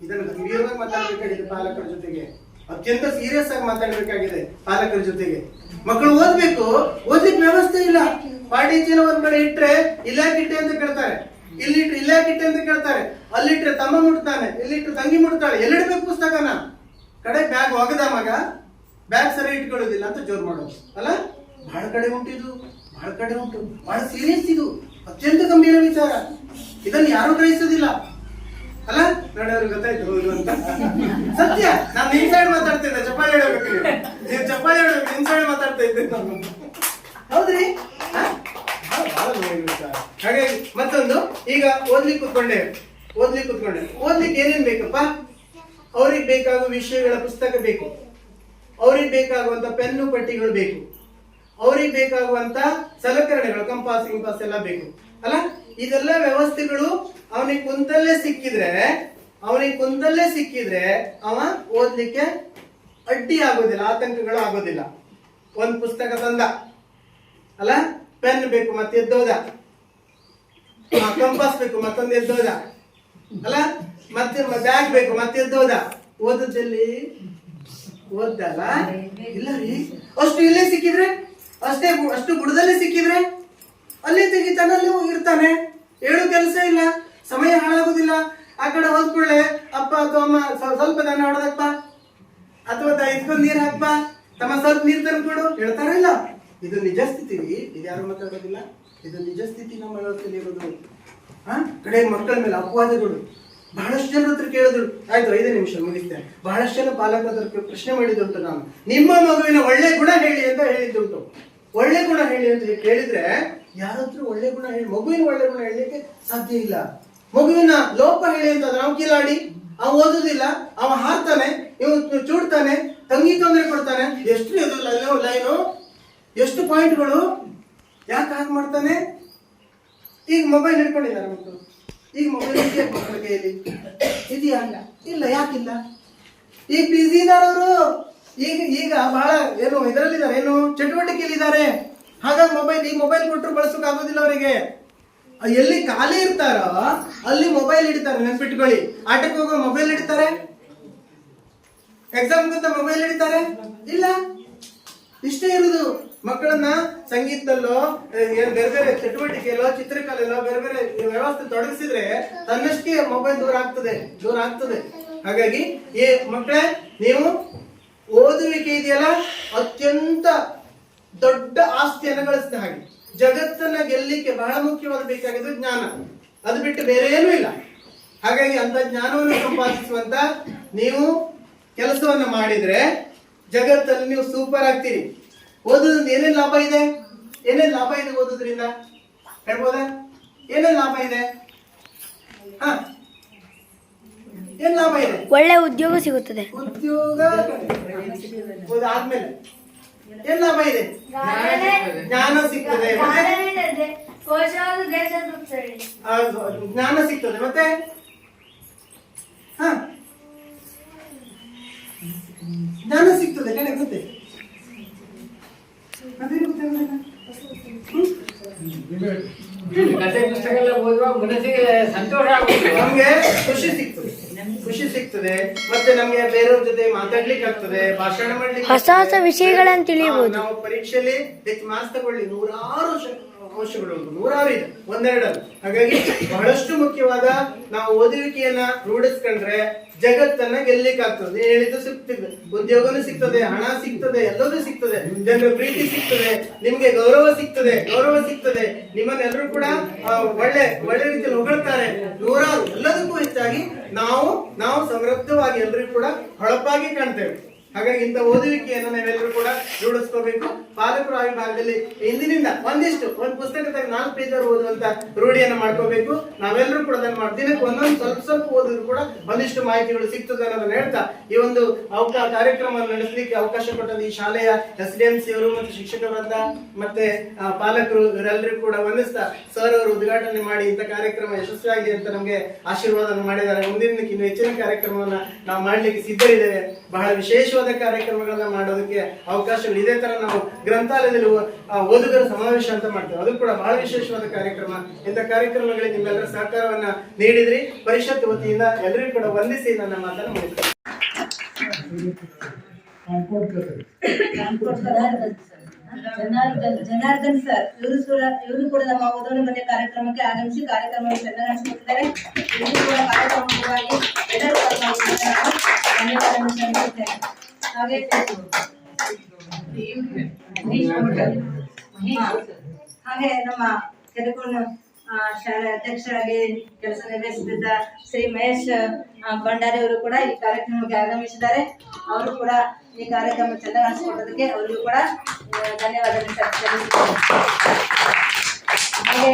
ಇದನ್ನು ಗಂಭೀರವಾಗಿ ಮಾತಾಡಬೇಕಾಗಿದೆ ಪಾಲಕರ ಜೊತೆಗೆ, ಅತ್ಯಂತ ಸೀರಿಯಸ್ ಆಗಿ ಮಾತಾಡಬೇಕಾಗಿದೆ ಪಾಲಕರ ಜೊತೆಗೆ. ಮಕ್ಕಳು ಓದ್ಲಿಕ್ಕೆ ವ್ಯವಸ್ಥೆ ಇಲ್ಲ. ಪಾಟಿ ಚೀಲ ಒಂದ್ ಕಡೆ ಇಟ್ರೆ ಇಲ್ಲಾಕಿಟ್ಟೆ ಅಂತ ಕೇಳ್ತಾರೆ, ಇಲ್ಲಿಟ್ರೆ ಇಲ್ಲಾಕಿಟ್ಟೆ ಅಂತ ಕೇಳ್ತಾರೆ. ಅಲ್ಲಿಟ್ರೆ ತಮ್ಮ ಮುಟ್ತಾನೆ, ಇಲ್ಲಿಟ್ರೆ ತಂಗಿ ಮುಟ್ತಾಳೆ. ಎಲ್ಲಿಡ್ಬೇಕು ಪುಸ್ತಕನ? ಕಡೆ ಬ್ಯಾಗ್ ಒಗದ ಮಗ ಬ್ಯಾಗ್ ಸರಿ ಇಟ್ಕೊಳ್ಳೋದಿಲ್ಲ ಅಂತ ಜೋರ್ ಮಾಡೋದು ಅಲ್ಲ. ಬಹಳ ಕಡೆ ಉಂಟು, ಬಹಳ ಸೀರಿಯಸ್ ಇದು, ಅತ್ಯಂತ ಗಂಭೀರ ವಿಚಾರ. ಇದನ್ನು ಯಾರು ಗ್ರಹಿಸೋದಿಲ್ಲ ಅಲ್ಲ. ನೋಡೋರು ಗೊತ್ತಾಯ್ತು ಹೌದು ಅಂತ. ಸತ್ಯ. ನಾನು ನಿನ್ ಸೈಡ್ ಮಾತಾಡ್ತಾ ಇದ್ದೆ, ಚಪ್ಪಾಳಿ ಹೇಳ್ಬೇಕು ನೀವು ಚಪ್ಪಾಳಿ ಹೇಳ್ಬೇಕು. ನಿನ್ ಸೈಡ್ ಮಾತಾಡ್ತಾ ಇದ್ದೆ ನಾನು. ಹೌದ್ರಿ. ಹಾಗಾಗಿ ಮತ್ತೊಂದು, ಈಗ ಓದ್ಲಿಕ್ಕೆ ಕೂತ್ಕೊಂಡೆ ಓದ್ಲಿಕ್ಕೆ ಏನೇನ್ ಬೇಕಪ್ಪ? ಅವ್ರಿಗೆ ಬೇಕಾಗುವ ವಿಷಯಗಳ ಪುಸ್ತಕ ಬೇಕು, ಅವ್ರಿಗೆ ಬೇಕಾಗುವಂತ ಪೆನ್ನು ಪಟ್ಟಿಗಳು ಬೇಕು, ಅವ್ರಿಗೆ ಬೇಕಾಗುವಂತ ಸಲಕರಣೆಗಳು ಕಂಪಾಸ್ ಎಲ್ಲ ಬೇಕು ಅಲ್ಲ. ಇದೆಲ್ಲ ವ್ಯವಸ್ಥೆಗಳು ಅವನಿಗೆ ಕುಂತಲ್ಲೇ ಸಿಕ್ಕಿದ್ರೆ ಅವ ಓದ್ಲಿಕ್ಕೆ ಅಡ್ಡಿ ಆಗೋದಿಲ್ಲ, ಆತಂಕಗಳು ಆಗೋದಿಲ್ಲ. ಒಂದ್ ಪುಸ್ತಕ ತಂದ ಅಲ್ಲ, ಪೆನ್ ಬೇಕು ಮತ್ತೆ ಎದ್ದೋದ, ಕಂಪಾಸ್ ಬೇಕು ಮತ್ತೊಂದು ಎದ್ದೋದ ಅಲ್ಲ, ಮತ್ತೆ ಬ್ಯಾಗ್ ಬೇಕು ಮತ್ತೆ ಎದ್ದೋದ. ಓದದಲ್ಲಿ ಓದ್ದಲ್ಲ ಇಲ್ಲ ರೀ, ಅಷ್ಟು ಇಲ್ಲೇ ಸಿಕ್ಕಿದ್ರೆ, ಅಷ್ಟು ಬುಡದಲ್ಲೇ ಸಿಕ್ಕಿದ್ರೆ ಅಲ್ಲಿ ತೆಗಿತಾನೆ, ಅಲ್ಲಿ ಇರ್ತಾನೆ, ಹೇಳು ಕೆಲಸ ಇಲ್ಲ, ಸಮಯ ಹಾಳಾಗುದಿಲ್ಲ. ಆ ಕಡೆ ಹೋದ್ಕೊಳ್ಳೆ ಅಪ್ಪ ಅಥವಾ ಅಮ್ಮ ಸ್ವಲ್ಪ ದಾನ ಹೊಡೆದಪ್ಪ, ಅಥವಾ ಇದ್ಕೊಂಡ್ ನೀರ್ ಹಾಕ್ಪ, ತಮ್ಮ ಸ್ವಲ್ಪ ನೀರ್ ತಂದ್ಕೊಡು ಹೇಳ್ತಾರಿಲ್ಲ. ಇದು ನಿಜ ಸ್ಥಿತಿ, ಇದು ಯಾರು ಮಾತಾಡೋದಿಲ್ಲ. ಇದು ನಿಜ ಸ್ಥಿತಿ ನಮ್ಮ ವ್ಯವಸ್ಥೆಯಲ್ಲಿ ಇರೋದು. ಕಡೆ ಮಕ್ಕಳ ಮೇಲೆ ಅಪವಾದಗಳು ಬಹಳಷ್ಟು ಜನರ ಹತ್ರ ಕೇಳಿದ್ರು. ಆಯ್ತು 5 ನಿಮಿಷ ಮುಗಿಸ್ತೇನೆ. ಬಹಳಷ್ಟು ಜನ ಪಾಲಕರ ಹತ್ರ ಪ್ರಶ್ನೆ ಮಾಡಿದ್ದುಂಟು ನಾನು, ನಿಮ್ಮ ಮಗುವಿನ ಒಳ್ಳೆ ಗುಣ ಹೇಳಿ ಅಂತ ಹೇಳಿದ್ದುಂಟು. ಒಳ್ಳೆ ಗುಣ ಹೇಳಿ ಅಂತ ಕೇಳಿದ್ರೆ ಯಾರತ್ರ ಒಳ್ಳೆ ಗುಣ ಹೇಳಿ, ಮಗುವಿನ ಒಳ್ಳೆ ಗುಣ ಹೇಳಲಿಕ್ಕೆ ಸಾಧ್ಯ ಇಲ್ಲ. ಮಗುವಿನ ಲೋಪ ಹೇಳಿ ಅಂತ ನಾವು ಕಿಲಾಡಿ, ಅವ ಓದುದಿಲ್ಲ, ಅವ ಹಾರ್ತಾನೆ, ಇವ್ ಚೂಡ್ತಾನೆ, ತಂಗಿ ತೊಂದರೆ ಕೊಡ್ತಾನೆ, ಎಷ್ಟು ಇದು ಲೈನು, ಎಷ್ಟು ಪಾಯಿಂಟ್ಗಳು, ಯಾಕೆ ಹಾಗೆ ಮಾಡ್ತಾನೆ? ಈಗ ಮೊಬೈಲ್ ಹಿಡ್ಕೊಂಡಿದ್ದಾರೆ ಮಕ್ಕಳು, ಈಗ ಮೊಬೈಲ್ ಮಕ್ಕಳ ಕೈಯಲ್ಲಿ ಇದೆಯಾ? ಇಲ್ಲ, ಯಾಕಿಲ್ಲ? ಈಗ ಬಿಸಿ ಇದ್ದಾರೆ ಅವರು, ಈಗ ಬಹಳ ಏನು ಇದರಲ್ಲಿದ್ದಾರೆ, ಏನು ಚಟುವಟಿಕೆಯಲ್ಲಿದ್ದಾರೆ. ಹಾಗಾಗಿ ಮೊಬೈಲ್ ಕೊಟ್ಟರು ಬಳಸೋಕೆ ಆಗೋದಿಲ್ಲ ಅವರಿಗೆ. ಎಲ್ಲಿ ಖಾಲಿ ಇರ್ತಾರೋ ಅಲ್ಲಿ ಮೊಬೈಲ್ ಹಿಡಿತಾರೆ, ನೆನ್ಪಿಟ್ಕೊಳ್ಳಿ. ಆಟಕ್ಕೆ ಹೋಗೋ ಮೊಬೈಲ್ ಹಿಡಿತಾರೆ, ಎಕ್ಸಾಮ್ ಅಂತ ಮೊಬೈಲ್ ಹಿಡಿತಾರೆ ಇಲ್ಲ. ಇಷ್ಟೇ ಇರುದು. ಮಕ್ಕಳನ್ನ ಸಂಗೀತದಲ್ಲೋ ಬೇರೆ ಬೇರೆ ಚಟುವಟಿಕೆಯಲ್ಲೋ ಚಿತ್ರಕಲೆಯಲ್ಲೋ ಬೇರೆ ಬೇರೆ ವ್ಯವಸ್ಥೆ ತೊಡಗಿಸಿದ್ರೆ ತನ್ನಷ್ಟೇ ಮೊಬೈಲ್ ದೂರ ಆಗ್ತದೆ. ಹಾಗಾಗಿ ಈ ಮಕ್ಕಳೇ, ನೀವು ಓದುವಿಕೆ ಇದೆಯಲ್ಲ ಅತ್ಯಂತ ದೊಡ್ಡ ಆಸ್ತಿಯನ್ನು ಗಳಿಸಿದ ಹಾಗೆ. ಜಗತ್ತನ್ನ ಗೆಲ್ಲಿಕ್ಕೆ ಬಹಳ ಮುಖ್ಯವಾದ ಬೇಕಾಗಿದ್ದು ಜ್ಞಾನ, ಅದು ಬಿಟ್ಟು ಬೇರೆ ಏನೂ ಇಲ್ಲ. ಹಾಗಾಗಿ ಅಂತ ಜ್ಞಾನವನ್ನು ಸಂಪಾದಿಸುವಂತ ನೀವು ಕೆಲಸವನ್ನ ಮಾಡಿದ್ರೆ ಜಗತ್ತಲ್ಲಿ ನೀವು ಸೂಪರ್ ಆಗ್ತೀರಿ. ಓದೋದ್ರಿಂದ ಏನೇನ್ ಲಾಭ ಇದೆ ಓದೋದ್ರಿಂದ ಹೇಳ್ಬೋದಾ? ಏನೇನ್ ಲಾಭ ಇದೆ? ಏನ್ ಲಾಭ ಇದೆ? ಒಳ್ಳೆ ಉದ್ಯೋಗ ಸಿಗುತ್ತದೆ. ಉದ್ಯೋಗ ಆದ್ಮೇಲೆ ಏನ್ ಲಾಭ ಇದೆ? ಜ್ಞಾನ ಸಿಗ್ತದೆ, ಜ್ಞಾನ ಸಿಗ್ತದೆ. ಮತ್ತೆ ಜ್ಞಾನ ಸಿಗ್ತದೆ ಕಡೆ ಗೊತ್ತೇ. ಕಥೆ ಪುಸ್ತಕ ಎಲ್ಲ ಓದುವಾಗ ಮನಸ್ಸಿಗೆ ಸಂತೋಷ ಆಗುತ್ತೆ, ನಮ್ಗೆ ಖುಷಿ ಸಿಗ್ತದೆ. ಮತ್ತೆ ನಮ್ಗೆ ಬೇರೆಯವ್ರ ಜೊತೆ ಮಾತಾಡ್ಲಿಕ್ಕೆ ಆಗ್ತದೆ, ಭಾಷಣ ಮಾಡ್ಲಿಕ್ಕೆ, ಹೊಸ ವಿಷಯಗಳನ್ನು ತಿಳಿಯಬಹುದು. ನಾವು ಪರೀಕ್ಷೆಯಲ್ಲಿ ಹೆಚ್ಚು ಮಾರ್ಕ್ಸ್ ತಗೊಳ್ಳಿ, 100 ಅಂಶಗಳು ಉಂಟು, 100 ಇದೆ, ಒಂದೆರಡಲ್ಲ. ಹಾಗಾಗಿ ಬಹಳಷ್ಟು ಮುಖ್ಯವಾದ ನಾವು ಓದುವಿಕೆಯನ್ನ ರೂಢಿಸ್ಕೊಂಡ್ರೆ ಜಗತ್ತನ್ನ ಗೆಲ್ಲಿಕ್ಕಾಗ್ತದೆ. ಹೇಳಿದ್ದು ಸಿಗ್ತದೆ, ಉದ್ಯೋಗನೂ ಸಿಗ್ತದೆ, ಹಣ ಸಿಗ್ತದೆ, ಎಲ್ಲದೂ ಸಿಗ್ತದೆ, ಜನರ ಪ್ರೀತಿ ಸಿಗ್ತದೆ, ನಿಮ್ಗೆ ಗೌರವ ಸಿಗ್ತದೆ. ನಿಮ್ಮನ್ನೆಲ್ಲರೂ ಕೂಡ ಒಳ್ಳೆ ರೀತಿಯಲ್ಲಿ ಹೊಗಳ್ತಾರೆ. 100 ಎಲ್ಲದಕ್ಕೂ ಹೆಚ್ಚಾಗಿ ನಾವು ಸಮೃದ್ಧವಾಗಿ ಎಲ್ಲರಿಗೂ ಕೂಡ ಹೊಳಪಾಗಿ ಕಾಣ್ತೇವೆ. ಹಾಗಾಗಿ ಇಂಥ ಓದುವಿಕೆಯನ್ನು ನಾವೆಲ್ಲರೂ ಕೂಡ ರೂಢಿಸ್ಕೋಬೇಕು. ಪಾಲಕರು ಆ ವಿಭಾಗದಲ್ಲಿ ಇಂದಿನಿಂದ ಒಂದು ಪುಸ್ತಕದಾಗ 4 ಪೇಜ್ ಓದುವಂತ ರೂಢಿಯನ್ನು ಮಾಡ್ಕೋಬೇಕು. ನಾವೆಲ್ಲರೂ ಕೂಡ ಅದನ್ನು ದಿನಕ್ಕೆ ಒಂದೊಂದು ಸ್ವಲ್ಪ ಓದಿದ್ರು ಕೂಡ ಒಂದಿಷ್ಟು ಮಾಹಿತಿಗಳು ಸಿಗ್ತದೆ ಅನ್ನೋದನ್ನ ಹೇಳ್ತಾ ಈ ಒಂದು ಕಾರ್ಯಕ್ರಮವನ್ನು ನಡೆಸಲಿಕ್ಕೆ ಅವಕಾಶ ಕೊಟ್ಟಂತ ಈ ಶಾಲೆಯ SDMC ಅವರು ಮತ್ತು ಶಿಕ್ಷಕರಂತ ಮತ್ತೆ ಪಾಲಕರು ಇವರೆಲ್ಲರಿಗೂ ಕೂಡ ವಂದಿಸ್ತಾ ಸರ್ ಅವರು ಉದ್ಘಾಟನೆ ಮಾಡಿ ಇಂಥ ಕಾರ್ಯಕ್ರಮ ಯಶಸ್ವಿಯಾಗಿದೆ ಅಂತ ನಮಗೆ ಆಶೀರ್ವಾದ ಮಾಡಿದ್ದಾರೆ. ಮುಂದಿನ ಇನ್ನು ಹೆಚ್ಚಿನ ಕಾರ್ಯಕ್ರಮವನ್ನ ನಾವು ಮಾಡ್ಲಿಕ್ಕೆ ಸಿದ್ಧರಿದ್ದೇವೆ. ಬಹಳ ವಿಶೇಷವಾದ ಕಾರ್ಯಕ್ರಮಗಳನ್ನ ಮಾಡೋದಕ್ಕೆ ಅವಕಾಶಗಳು. ಇದೇ ತರ ನಾವು ಗ್ರಂಥಾಲಯದಲ್ಲಿ ಓದುಗರ ಸಮಾವೇಶ ಅಂತ ಮಾಡ್ತೇವೆ, ಅದು ಕೂಡ ಬಹಳ ವಿಶೇಷವಾದ ಕಾರ್ಯಕ್ರಮ. ಇಂಥ ಕಾರ್ಯಕ್ರಮಗಳಿಗೆ ನಿಮ್ಮೆಲ್ಲರ ಸಹಕಾರವನ್ನ ನೀಡಿದ್ರಿ. ಪರಿಷತ್ ವತಿಯಿಂದ ಎಲ್ಲರಿಗೂ ಕೂಡ ವಂದಿಸಿ ನನ್ನ ಮಾತನ್ನು ಮುಗಿಸ್ತೇನೆ. ಜನಾರ್ದನ್ ಸರ್ ಇವರು ಕೂಡ ನಮ್ಮ ಓದೋಣ ಬನ್ನಿ ಕಾರ್ಯಕ್ರಮಕ್ಕೆ ಆಗಮಿಸಿ ಕಾರ್ಯಕ್ರಮವನ್ನು ಚೆನ್ನಾಗಿ ನಡೆಸಿಕೊಟ್ಟಿದ್ದಾರೆ. ಇವರು ಕೂಡ ಕಾರ್ಯಕ್ರಮವಾಗಿ ಧನ್ಯವಾದಗಳನ್ನು ಸಲ್ಲಿಸುತ್ತೇನೆ. ಹಾಗೆ ನಮ್ಮ ಕೆರಕೋನ ಶಾಲೆ ಅಧ್ಯಕ್ಷರಾಗಿ ಕೆಲಸ ನಿರ್ವಹಿಸುತ್ತಿದ್ದ ಶ್ರೀ ಮಹೇಶ್ ಭಂಡಾರಿ ಅವರು ಕೂಡ ಈ ಕಾರ್ಯಕ್ರಮಕ್ಕೆ ಆಗಮಿಸಿದ್ದಾರೆ. ಅವರು ಕೂಡ ಈ ಕಾರ್ಯಕ್ರಮ ಚೆನ್ನಾಗಿ ನಡೆಸಿಕೊಡೋದಕ್ಕೆ ಅವರಿಗೂ ಕೂಡ ಧನ್ಯವಾದಗಳು ಸಲ್ಲಿಸುತ್ತೇನೆ. ಹಾಗೆ